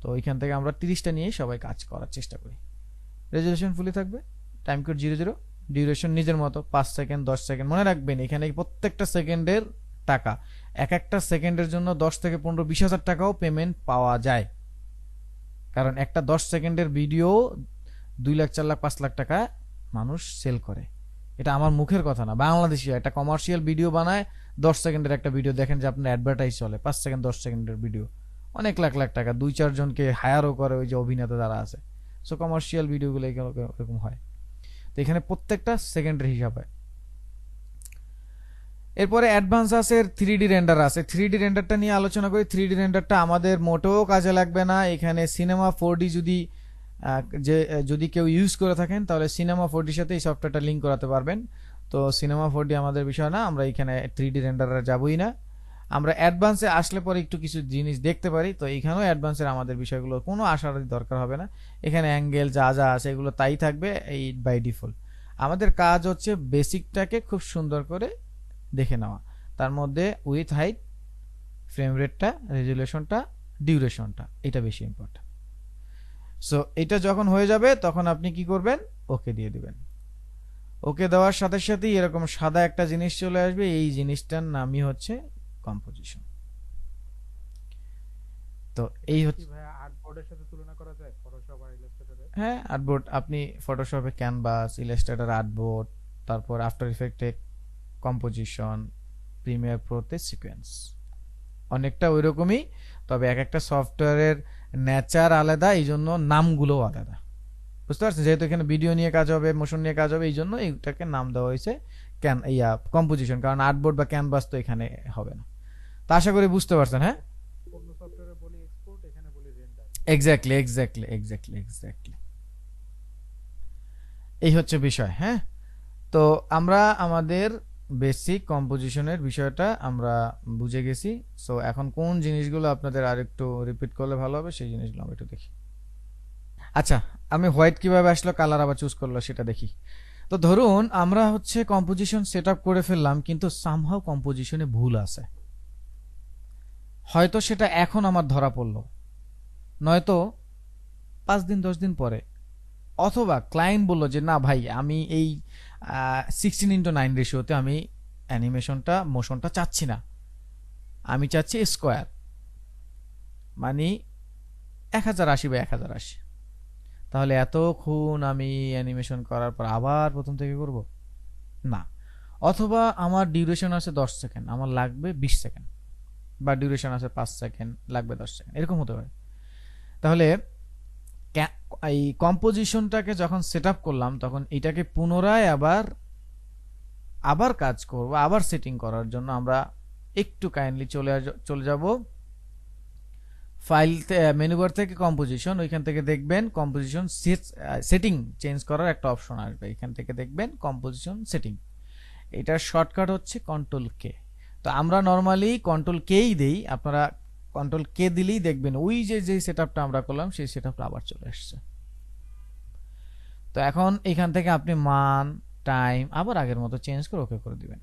তো ওইখান থেকে আমরা 30টা নিয়ে সবাই কাজ করার চেষ্টা করি। রেজলিউশন ফুলি থাকবে, টাইম কোড 00, ডিউরেশন নিজের মতো 5 সেকেন্ড 10 সেকেন্ড। মনে রাখবেন এখানে প্রত্যেকটা সেকেন্ডের টাকা, এক একটা সেকেন্ডের জন্য 10 থেকে 15 20 হাজার টাকাও পেমেন্ট পাওয়া যায়, কারণ একটা 10 সেকেন্ডের ভিডিও 2 লাখ 4 লাখ 5 লাখ টাকা মানুষ সেল করে। এটা আমার মুখের কথা না, বাংলাদেশি একটা কমার্শিয়াল ভিডিও বানায়, 10 সেকেন্ডের একটা ভিডিও দেখেন যে আপনার অ্যাডভার্টাইজ চলে 5 সেকেন্ড 10 সেকেন্ডের ভিডিও, অনেক লাখ লাখ টাকা, 2-4 জনকে হায়ারও করে ওই যে অভিনেতা যারা আছে। সো কমার্শিয়াল ভিডিওগুলো এরকম হয়। তো এখানে প্রত্যেকটা সেকেন্ডের হিসাব হয়। এরপরে অ্যাডভান্স আছে 3D রেন্ডার আছে। 3D রেন্ডারটা নিয়ে আলোচনা করি। 3D রেন্ডারটা আমাদের মোটেও কাজে লাগবে না। এখানে সিনেমা 4D যদি যে যদি কেউ ইউজ করে থাকেন তাহলে সিনেমা 4D সাথে এই সফটওয়্যারটা লিংক করাতে পারবেন। তো সিনেমা 4D আমাদের বিষয় না, আমরা এখানে 3D রেন্ডারে যাবই না। আমরা অ্যাডভান্সে আসলে পরে একটু কিছু জিনিস দেখতে পারি, তো এইখানেও অ্যাডভান্সের আমাদের বিষয়গুলো কোনো আসার দরকার হবে না। এখানে অ্যাঙ্গেল যা যা আছে এগুলো তাই থাকবে এই বাই ডিফল্ট। আমাদের কাজ হচ্ছে বেসিকটাকে খুব সুন্দর করে দেখে নেওয়া, তার মধ্যে উইথ হাইট, ফ্রেম রেটটা, রেজুলেশনটা, ডিউরেশনটা, এটা বেশি ইম্পর্টেন্ট। সো এটা যখন হয়ে যাবে তখন আপনি কি করবেন, ওকে দিয়ে দিবেন। ওকে দেওয়ার সাথে সাথেই এরকম সাদা একটা জিনিস চলে আসবে, এই জিনিসটার নামই হচ্ছে কম্পোজিশন। তো এই হচ্ছে ভাইয়া আর্টবোর্ডের সাথে তুলনা করা যায় ফটোশপ আর ইলাস্ট্রেটরে? হ্যাঁ, আর্টবোর্ড আপনি ফটোশপে ক্যানভাস, ইলাস্ট্রেটর আর্টবোর্ড, তারপর আফটার ইফেক্টে কম্পোজিশন, প্রিমিয়ার প্রোতে সিকোয়েন্স, অনেকটা ওইরকমই। তবে এক একটা সফটওয়্যারের নেচার আলাদা, এই জন্য নামগুলোও আলাদা। বুঝতে পারছেন, যেহেতু এখানে ভিডিও নিয়ে কাজ হবে, মোশন নিয়ে কাজ হবে, এই জন্য এইটাকে নাম দেওয়া হয়েছে কম্পোজিশন, কারণ আর্টবোর্ড বা ক্যানভাস তো এখানে হবে না। তা আশা করি বুঝতে পারছেন। হ্যাঁ, অন্য সফটওয়্যারে বলি এক্সপোর্ট, এখানে বলি render. Exactly exactly exactly exactly, এই হচ্ছে বিষয়। হ্যাঁ, তো আমরা আমাদের বেসিক কম্পোজিশনের বিষয়টা আমরা বুঝে গেছি। সো এখন কোন জিনিসগুলো আপনাদের আরেকটু রিপিট করলে ভালো হবে সেই জিনিসগুলো আমরা একটু দেখি। আচ্ছা, আমি হোয়াইট কিভাবে আসলো, কালার আবার চুজ করলো সেটা দেখি। তো ধরুন আমরা হচ্ছে কম্পোজিশন সেট আপ করে ফেললাম, কিন্তু সামহাও কম্পোজিশনে ভুল আছে। হয়তো সেটা এখন আমার ধরা পড়লো, নয়তো 5 দিন 10 দিন পরে, অথবা ক্লায়েন্ট বলল যে না ভাই আমি এই 16:9 রেশিওতে আমি অ্যানিমেশনটা মোশনটা চাচ্ছি না, আমি চাচ্ছি স্কোয়ার, মানে 1080x1080। তাহলে এতক্ষণ আমি অ্যানিমেশন করার পর আবার প্রথম থেকে করব না। অথবা আমার ডিউরেশন আছে 10 সেকেন্ড, আমার লাগবে 20 সেকেন্ড, বা ডিউরেশন আছে 5 সেকেন্ড, লাগবে 10 সেকেন্ড, এরকম হতে পারে। তাহলে এই কম্পোজিশনটাকে যখন সেট আপ করলাম তখন এটাকে পুনরায় আবার আবার কাজ করব, আবার সেটিং করার জন্য আমরা একটু কাইন্ডলি চলে যাব ফাইল মেনু বার থেকে কম্পোজিশন, ওইখান থেকে দেখবেন কম্পোজিশন সেটিং চেঞ্জ করার একটা অপশন আসবে, এখান থেকে দেখবেন কম্পোজিশন সেটিং, এটার শর্টকাট হচ্ছে কন্ট্রোল কে। তো আমরা নরমালি কন্ট্রোল কেই দেই, আপনারা কন্ট্রোল কে দিলেই দেখবেন ওই যে সেটআপটা আমরা করলাম সেই সেটআপটা আবার চলে আসছে। তো এখন এখান থেকে আপনি মান, টাইম আবার আগের মতো চেঞ্জ করে ওকে করে দিবেন।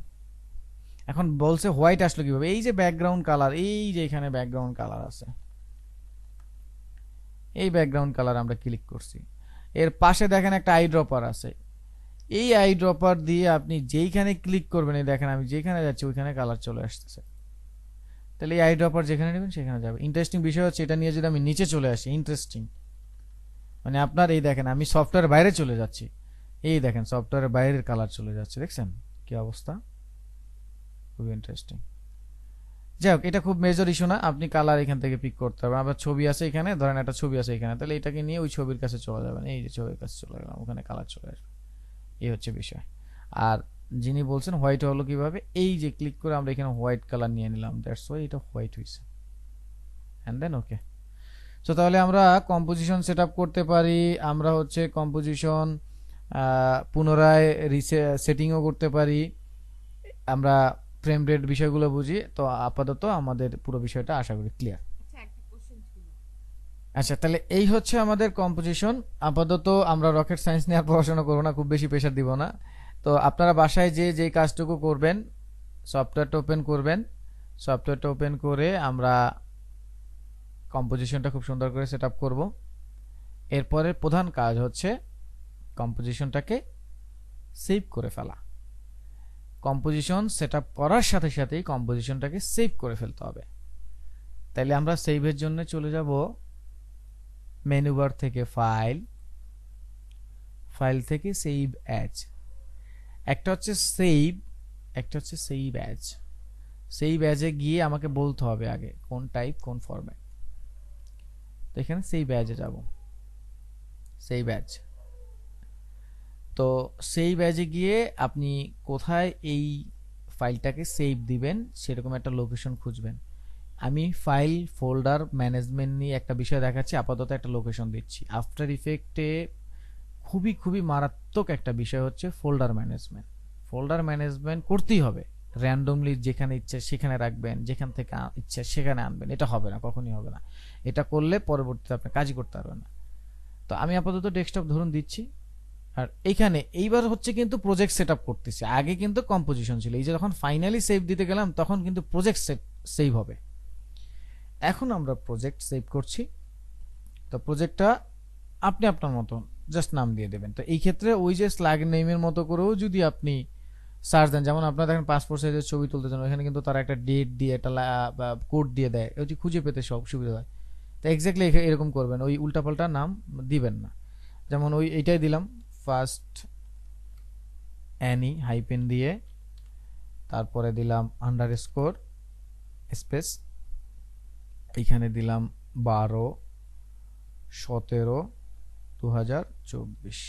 এখন বলছে হোয়াইট আসলো কিভাবে, এই যে ব্যাকগ্রাউন্ড কালার, এই যে এখানে ব্যাকগ্রাউন্ড কালার আছে, এই ব্যাকগ্রাউন্ড কালার আমরা ক্লিক করছি, এর পাশে দেখেন একটা আই ড্রপার আছে, এই আই ড্রপার দিয়ে আপনি যেইখানে ক্লিক করবেন, এই দেখেন আমি যেখানে যাচ্ছি ওইখানে কালার চলে আসতেছে। তাহলে এই আই ড্রপার যেখানে নেবেন সেখানে যাবে। ইন্টারেস্টিং বিষয় হচ্ছে এটা নিয়ে যদি আমি নিচে চলে আসি, ইন্টারেস্টিং মানে আপনার এই দেখেন আমি সফটওয়্যার বাইরে চলে যাচ্ছি, এই দেখেন সফটওয়্যারের বাইরের কালার চলে যাচ্ছে, দেখছেন কি অবস্থা, খুবই ইন্টারেস্টিং। যাই হোক, এটা খুব মেজর ইস্যু না, আপনি কালার এখান থেকে পিক করতে হবে। আবার ছবি আছে এখানে, ধরেন একটা ছবি আছে এখানে, তাহলে এটাকে নিয়ে ওই ছবির কাছে চলে যাবেন, এই যে ছবির কাছে চলে গেলাম, ওখানে কালার চলে আসবে, এই হচ্ছে বিষয়। আর যিনি বলছেন হোয়াইট হলো কিভাবে, এই যে ক্লিক করে আমরা এখানে হোয়াইট কালার নিয়ে নিলাম, দ্যাটস ওয়াই এটা হোয়াইট হয়েছে, এন্ড দেন ওকে। সো তাহলে আমরা কম্পোজিশন সেট আপ করতে পারি, আমরা হচ্ছে কম্পোজিশন পুনরায় সেটিংও করতে পারি, আমরা ফ্রেম রেট বিষয়গুলো বুঝি। তো আপাতত আমাদের পুরো বিষয়টা আশা করি ক্লিয়ার। আচ্ছা, একটা কোশ্চেন ছিল। আচ্ছা, তাহলে এই হচ্ছে আমাদের কম্পোজিশন। আপাতত আমরা রকেট সায়েন্স নিয়ে আর পড়াশোনা করবো না, খুব বেশি প্রেশার দিব না। তো আপনারা বাসায় যে কাজটুকু করবেন, সফটওয়্যারটা ওপেন করবেন, সফটওয়্যারটা ওপেন করে আমরা কম্পোজিশনটা খুব সুন্দর করে সেট আপ করবো। এরপরে প্রধান কাজ হচ্ছে কম্পোজিশনটাকে সেভ করে ফেলা। কম্পোজিশন সেট আপ করার সাথে সাথেই কম্পোজিশনটাকে সেভ করে ফেলতে হবে। তাইলে আমরা সেভের জন্য চলে যাব মেনু বার থেকে ফাইল, ফাইল থেকে সেভ অ্যাজ, একটা হচ্ছে সেভ, একটা হচ্ছে সেভ অ্যাজ। সেভ অ্যাজে গিয়ে আমাকে বলতে হবে আগে কোন টাইপ কোন ফরম্যাট, তো এখানে সেভ অ্যাজে যাব, সেভ অ্যাজ। তো সেভ অ্যাজে গিয়ে আপনি কোথায় এই ফাইলটাকে সেভ দিবেন সেরকম একটা লোকেশন খুঁজবেন। আমি ফাইল ফোল্ডার ম্যানেজমেন্ট নিয়ে একটা বিষয় দেখাচ্ছি, আপাতত একটা লোকেশন দিচ্ছি। আফটার ইফেক্টে খুবই খুবই মারাত্মক একটা বিষয় হচ্ছে ফোল্ডার ম্যানেজমেন্ট। ফোল্ডার ম্যানেজমেন্ট করতেই হবে, র্যান্ডমলি যেখানে ইচ্ছে সেখানে রাখবেন, যেখান থেকে ইচ্ছে সেখানে আনবেন, এটা হবে না, কখনই হবে না। এটা করলে পরবর্তীতে আপনি কাজই করতে পারবেন না। তো আমি আপাতত ডেস্কটপ ধরুন দিচ্ছি। আর এইখানে এইবার হচ্ছে কিন্তু প্রজেক্ট সেট আপ করতেছি, আগে কিন্তু কম্পোজিশন ছিল। এই যে যখন ফাইনালি সেভ দিতে গেলাম তখন কিন্তু প্রজেক্ট সেভ হবে। এখন আমরা প্রজেক্ট সেভ করছি। তো প্রজেক্টটা আপনি আপনার মতো জাস্ট নাম দিয়ে দেবেন। তো এই ক্ষেত্রে ওই যে স্ল্যাগ নেমের মতো করেও যদি আপনি সার্চ দেন, যেমন আপনারা দেখেন পাসপোর্ট সাইজের ছবি তুলতে চান, ওখানে কিন্তু তারা একটা ডেট দিয়ে একটা কোড দিয়ে দেয়, ওই যে খুঁজে পেতে সব সুবিধা হয়। তো এক্স্যাক্টলি এরকম করবেন, ওই উল্টাপাল্টা নাম দিবেন না। যেমন ওই এইটাই দিলাম, ফার্স্ট অ্যানি হাইপেন দিয়ে, তারপরে দিলাম আন্ডারস্কোর স্পেস, এইখানে দিলাম 12/17/2024,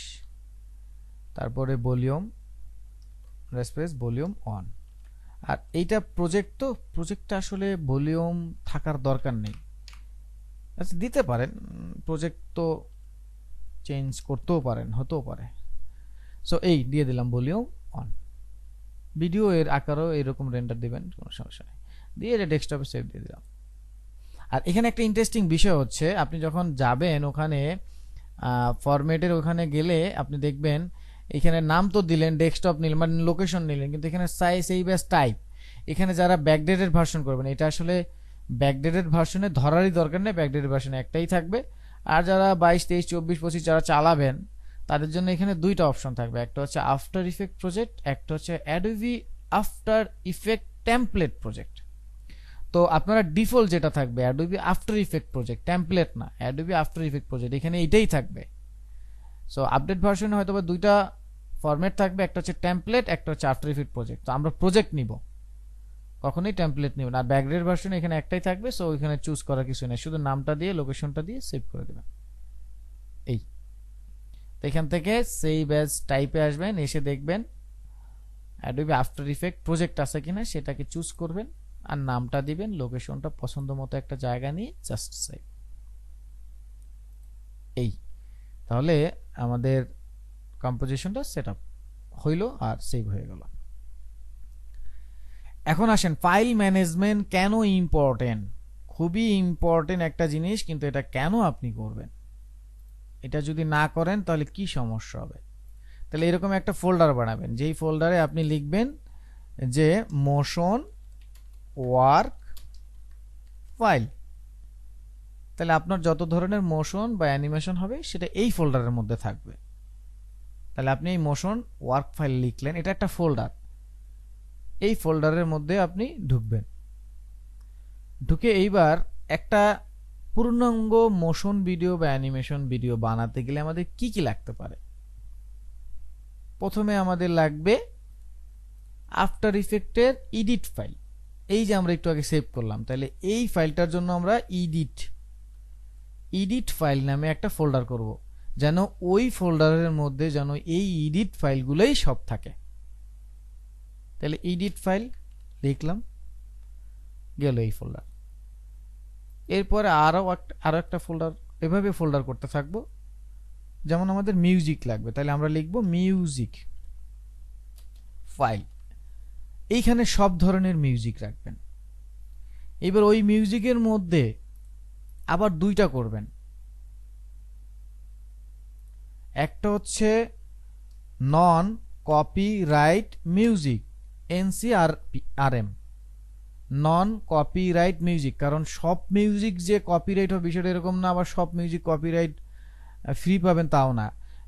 তারপরে ভলিউম স্পেস ভলিউম 1। আর এইটা প্রজেক্ট, তো প্রজেক্টটা আসলে ভলিউম থাকার দরকার নেই, আচ্ছা দিতে পারেন, প্রজেক্ট তো চেঞ্জ করতেও পারেন, হতেও পারে। সো এই দিয়ে দিলাম ভলিউম 1। ভিডিও এর আকারও এরকম রেন্ডার দিবেন, কোনো সমস্যা নেই। দিয়ে এটা ডেস্কটপে সেভ দিয়ে দিলাম। আর এখানে একটা ইন্টারেস্টিং বিষয় হচ্ছে, আপনি যখন যাবেন ওখানে ফরম্যাটের ওখানে গেলে আপনি দেখবেন এখানে নাম তো দিলেন, ডেস্কটপ নিলেন মানে লোকেশন নিলেন, কিন্তু এখানে সাইজ এই ব্যাস টাইপ। এখানে যারা ব্যাকডেটেড ভার্সন করবেন, এটা আসলে ব্যাকডেটেড ভার্সনে ধরারই দরকার নেই, ব্যাকডেটেড ভার্সনে একটাই থাকবে। আর যারা 22, 23, 24, 25 যারা চালাবেন তাদের জন্য এখানে দুইটা অপশন থাকবে, একটা হচ্ছে আফটার ইফেক্ট প্রজেক্ট, একটা হচ্ছে Adobe After effect template project. তো আপনারা ডিফল্ট যেটা থাকবে Adobe After effect project, template না, অ্যাডোবি আফটার ইফেক্ট প্রজেক্ট, এখানে এটাই থাকবে। সো আপডেট ভার্সনে হয়তো বা দুইটা ফরম্যাট থাকবে, একটা হচ্ছে টেমপ্লেট, একটা হচ্ছে আফটার ইফেক্ট প্রজেক্ট। তো আমরা প্রজেক্ট নিব, কখনোই টেমপ্লেট নিব না। আর ব্যাকগ্রেড ভার্সনে এখানে একটাই থাকবে, সো ওইখানে চুজ করার কিছু নেই, শুধু নামটা দিয়ে লোকেশনটা দিয়ে সেভ করে দেবেন। এই তো এখান থেকে সেভ অ্যাজ টাইপে আসবেন, এসে দেখবেন অ্যাডোবি আফটার ইফেক্ট প্রজেক্ট আছে কিনা সেটাকে চুজ করবেন, আর নামটা দিবেন, লোকেশনটা পছন্দ মতো একটা জায়গা নিয়ে জাস্ট সেভ। এই তাহলে আমাদের কম্পোজিশনটা সেট আপ হইল আর সেভ হয়ে গেল। এখন আসেন ফাইল ম্যানেজমেন্ট কেন ইম্পর্টেন্ট। খুবই ইম্পর্টেন্ট একটা জিনিস, কিন্তু এটা কেন আপনি করবেন, এটা যদি না করেন তাহলে কি সমস্যা হবে। তাহলে এরকম একটা ফোল্ডার বানাবেন, যেই ফোল্ডারে আপনি লিখবেন যে মোশন ওয়ার্ক ফাইল। তাহলে আপনার যত ধরনের মোশন বা অ্যানিমেশন হবে সেটা এই ফোল্ডারের মধ্যে থাকবে। তাহলে আপনি এই মোশন ওয়ার্ক ফাইল লিখলেন, এটা একটা ফোল্ডার, এই ফোল্ডারের মধ্যে আপনি ঢুকবেন। ঢুকে এইবার একটা পূর্ণাঙ্গ মোশন ভিডিও বা অ্যানিমেশন ভিডিও বানাতে গেলে আমাদের কি কি লাগতে পারে। প্রথমে আমাদের লাগবে আফটার ইফেক্টের এডিট ফাইল, এই যে আমরা একটু আগে সেভ করলাম। তাহলে এই ফাইলটার জন্য আমরা এডিট ফাইল নামে একটা ফোল্ডার করব, যেন ওই ফোল্ডারের মধ্যে যেন এই এডিট ফাইলগুলোই সব থাকে। তাহলে এডিট ফাইল লিখলাম, গেল এই ফোল্ডার। এরপরে আরো একটা ফোল্ডার, এভাবে ফোল্ডার করতে থাকবো। যেমন আমাদের মিউজিক লাগবে, তাহলে আমরা লিখবো মিউজিক ফাইল, এইখানে সব ধরনের মিউজিক রাখবেন। এবার ওই মিউজিকের মধ্যে আবার দুইটা করবেন, একটা হচ্ছে নন কপিরাইট মিউজিক NCRM, নন কপিরাইট মিউজিক। কারণ সব মিউজিক যে কপিরাইট হবে বিষয়টা এরকম না, আবার সব মিউজিক কপিরাইট ফ্রি পাবেন তাও না।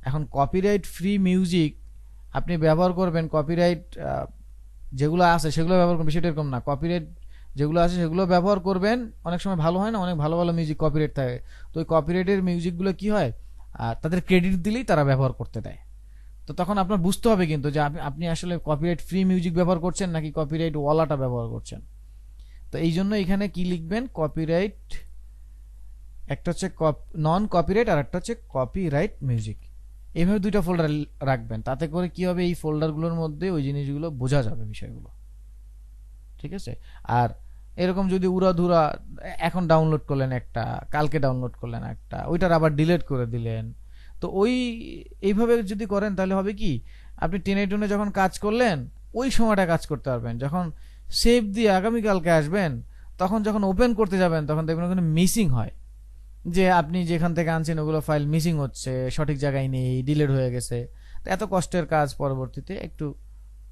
এখন কপিরাইট ফ্রি মিউজিক আপনি ব্যবহার করবেন, কপিরাইট যেগুলো আছে সেগুলো ব্যবহার করবেন, বিষয়টা এরকম না। কপিরাইট যেগুলো আছে সেগুলো ব্যবহার করবেন, অনেক সময় ভালো হয় না, অনেক ভালো ভালো মিউজিক কপিরাইট থাকে। তো ওই কপিরাইটের মিউজিকগুলো কি হয়, তাদের ক্রেডিট দিলেই তারা ব্যবহার করতে দেয়। তো তখন আপনার বুঝতে হবে কিন্তু যে আপনি আসলে কপিরাইট ফ্রি মিউজিক ব্যবহার করছেন নাকি কপিরাইট ওয়ালাটা ব্যবহার করছেন। তো এই জন্য এখানে কি লিখবেন, কপিরাইট, একটা হচ্ছে নন কপিরাইট আর একটা হচ্ছে কপিরাইট মিউজিক। এইভাবে দুইটা ফোল্ডার রাখবেন, তাতে করে কি হবে, এই ফোল্ডারগুলোর মধ্যে ওই জিনিসগুলো বোঝা যাবে বিষয়গুলো, ঠিক আছে। আর এরকম যদি উড়াধুরা এখন ডাউনলোড করলেন একটা, কালকে ডাউনলোড করলেন একটা, ওইটার আবার ডিলিট করে দিলেন, তো এইভাবে যদি করেন তাহলে হবে কি, আপনি টেনে টুনে যখন কাজ করলেন ওই সময়টা কাজ করতে পারবেন, যখন সেভ দিয়ে আগামীকালকে আসবেন তখন যখন ওপেন করতে যাবেন তখন দেখবেন ওখানে মিসিং হয়, যে আপনি যেখান থেকে আনছেন ওগুলো ফাইল মিসিং হচ্ছে, সঠিক জায়গায় নেই, ডিলিট হয়ে গেছে। তো এত কষ্টের কাজ পরবর্তীতে একটু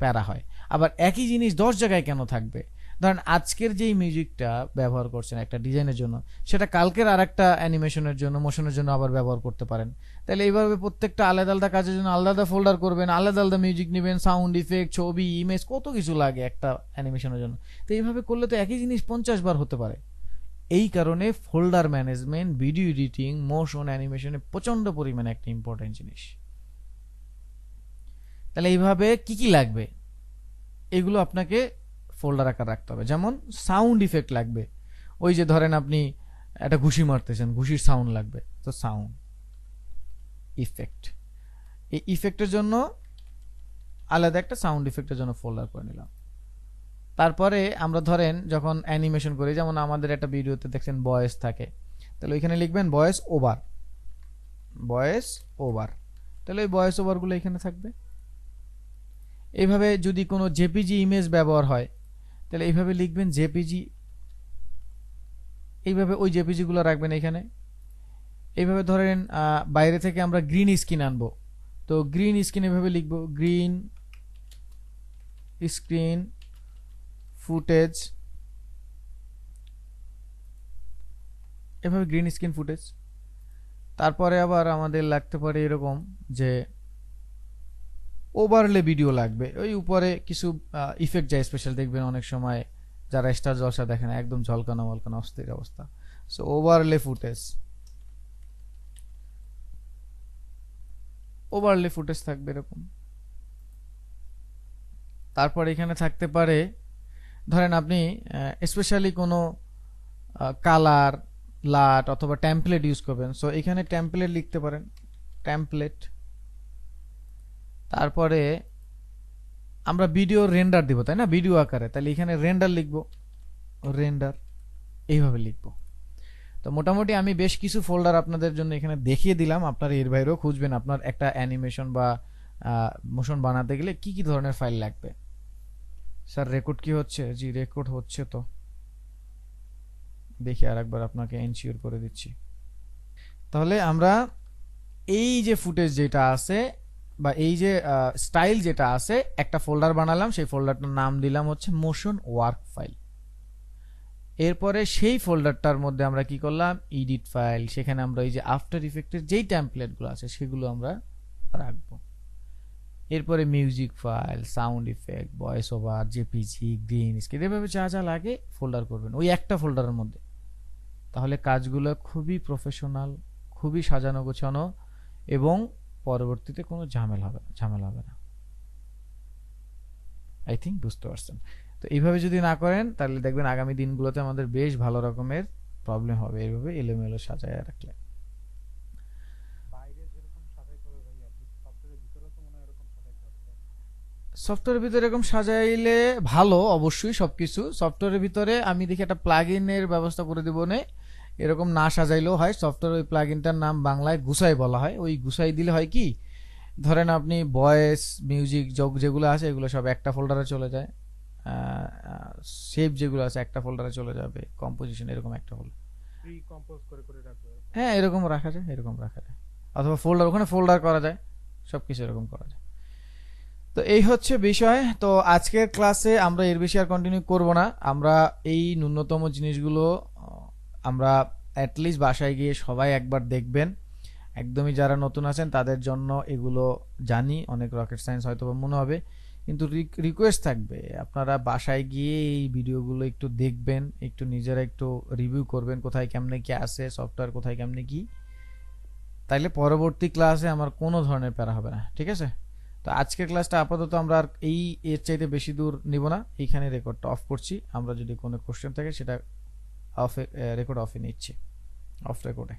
প্যারা হয়। আবার একই জিনিস 10 জায়গায় কেন থাকবে? ধরেন আজকের যেই মিউজিকটা ব্যবহার করছেন একটা ডিজাইনের জন্য, সেটা কালকের আর একটা অ্যানিমেশনের জন্য, মোশনের জন্য আবার ব্যবহার করতে পারেন। তাহলে এইভাবে প্রত্যেকটা আলাদা আলাদা কাজের জন্য আলাদা ফোল্ডার করবেন, আলাদা আলাদা মিউজিক নেবেন, সাউন্ড ইফেক্ট, ছবি, ইমেজ, কত কিছু লাগে একটা অ্যানিমেশনের জন্য। তো এইভাবে করলে তো একই জিনিস 50 বার হতে পারে। এই কারণে folder management video editing motion অ্যানিমেশনে প্রচন্ড পরিমাণে একটা ইম্পর্টেন্ট জিনিস। তাহলে এইভাবে কি কি লাগবে এগুলো আপনাকে ফোল্ডার আকার রাখতে হবে। যেমন সাউন্ড ইফেক্ট লাগবে, ওই যে ধরেন আপনি একটা ঘুষি মারতেছেন, ঘুষির সাউন্ড লাগবে, তো সাউন্ড ইফেক্ট, এই ইফেক্টের জন্য আলাদা একটা সাউন্ড ইফেক্টের জন্য ফোল্ডার করে নিলাম। তারপরে আমরা ধরেন যখন অ্যানিমেশন করি, যেমন আমাদের একটা ভিডিওতে দেখছেন ভয়েস থাকে, তাহলে ওইখানে লিখবেন ভয়েস ওভার, ভয়েস ওভার, তাহলে ওই ভয়েস ওভারগুলো এখানে থাকবে। এইভাবে যদি কোনো জেপিজি ইমেজ ব্যবহার হয় তাহলে এইভাবে লিখবেন জেপিজি, এইভাবে ওই জেপিজি গুলো রাখবেন এখানে। এইভাবে ধরেন বাইরে থেকে আমরা গ্রিন স্ক্রিন আনবো, তো গ্রিন স্ক্রিন এভাবে লিখবো, গ্রিন স্ক্রিন ফুটেজ, এভাবে গ্রিন স্ক্রিন ফুটেজ। তারপরে আবার আমাদের লাগতে পারে এরকম যে ওভারলে ভিডিও লাগবে, ওই উপরে কিছু ইফেক্ট যায় স্পেশাল, দেখবেন অনেক সময় যারা স্টার জলসা দেখেন একদম ঝলকানো মলকানো অস্থির অবস্থা, so overlay footage, overlay footage থাকবে এরকম। তারপর এখানে থাকতে পারে ধরেন আপনি স্পেশালি কোনো কালার, লাট অথবা টেমপ্লেট ইউজ করবেন, সো এখানে টেমপ্লেট লিখতে পারেন, টেমপ্লেট। তারপরে আমরা ভিডিও রেন্ডার দিব, তাই না, ভিডিও আকারে, তাহলে এখানে রেন্ডার লিখবো, রেন্ডার এইভাবে লিখবো। তো মোটামুটি আমি বেশ কিছু ফোল্ডার আপনাদের জন্য এখানে দেখিয়ে দিলাম, আপনারা এর বাইরেও খুঁজবেন আপনার একটা অ্যানিমেশন বা মোশন বানাতে গেলে কি কি ধরনের ফাইল লাগবে। স্যার রেকর্ড কি হচ্ছে? জি রেকর্ড হচ্ছে, তো দেখি আরেকবার আপনাকে এনশিওর করে দিচ্ছি। তাহলে আমরা এই যে ফুটেজ যেটা আছে বা এই যে স্টাইল যেটা আছে একটা ফোল্ডার বানালাম, সেই ফোল্ডারটার নাম দিলাম হচ্ছে মোশন ওয়ার্ক ফাইল। এরপরে সেই ফোল্ডারটার মধ্যে আমরা কি করলাম, এডিট ফাইল, সেখানে আমরা এই যে আফটার ইফেক্টের যেই টেমপ্লেটগুলো আছে সেগুলো আমরা রাখবো। এরপরে music file, sound effect, voice over, JPG, green screen, এভাবে যা যা লাগে ফোল্ডার করবেন ওই একটা ফোল্ডারের মধ্যে। তাহলে কাজগুলো খুবই প্রফেশনাল, খুবই সাজানো গোছানো, এবং পরবর্তীতে কোনো ঝামেলা হবে না। আই থিঙ্ক বুঝতে পারছেন। তো এইভাবে যদি না করেন তাহলে দেখবেন আগামী দিনগুলোতে আমাদের বেশ ভালো রকমের প্রবলেম হবে এইভাবে এলোমেলো সাজায় রাখলে। বাইরে যেরকম সাজাইতে হবে ভাইয়া, সফটওয়্যারের ভিতরে তো মনে হয় এরকম সাজাইতে হবে। সফটওয়্যারের ভিতরে এরকম সাজাইলে ভালো, অবশ্যই সবকিছু সফটওয়্যারের ভিতরে আমি দেখি একটা প্লাগইনের ব্যবস্থা করে দিব, না এরকম না সাজাইলেও হয়। সফটওয়্যার ওই প্লাগইনটার নাম বাংলায় গুছাই বলা হয়, ওই গুছাই দিলে হয় কি, ধরেন আপনি ভয়েস, মিউজিক যেগুলো আছে এগুলো সব একটা ফোল্ডারে চলে যায়, শেপ যেগুলো আছে একটা ফোল্ডারে চলে যাবে, কম্পোজিশন এরকম একটা ফোল্ডার, প্রি কম্পোজ করে করে রাখবে এরকম। হ্যাঁ এরকম রাখা যায়, এরকম রাখা যায়, অথবা ফোল্ডার, ওখানে ফোল্ডার করা যায়, সবকিছু এরকম করা যায়। তো এই হচ্ছে বিষয়। তো আজকের ক্লাসে আমরা এর বেশি আর কন্টিনিউ করব না, আমরা এই ন্যূনতম জিনিসগুলো আমরা অ্যাটলিস্ট বাসায় গিয়ে সবাই একবার দেখবেন। একদমই যারা নতুন আছেন তাদের জন্য এগুলো জানি অনেক রকেট সায়েন্স হয়তো মনে হবে, কিন্তু রিকোয়েস্ট থাকবে আপনারা বাসায় গিয়ে এই ভিডিওগুলো একটু দেখবেন, একটু নিজেরা একটু রিভিউ করবেন কোথায় কেমনে কি আছে, সফটওয়্যার কোথায় কেমনে কি, তাইলে পরবর্তী ক্লাসে আমার কোনো ধরনের প্যারা হবে না, ঠিক আছে। তো আজকের ক্লাসটা আপাতত আমরা আর এর চাইতে বেশি দূর নিব না, এইখানে রেকর্ডটা অফ করছি। আমরা যদি কোনো কোশ্চেন থাকে সেটা অফ, রেকর্ড অফে নিচ্ছি, অফ রেকর্ডে।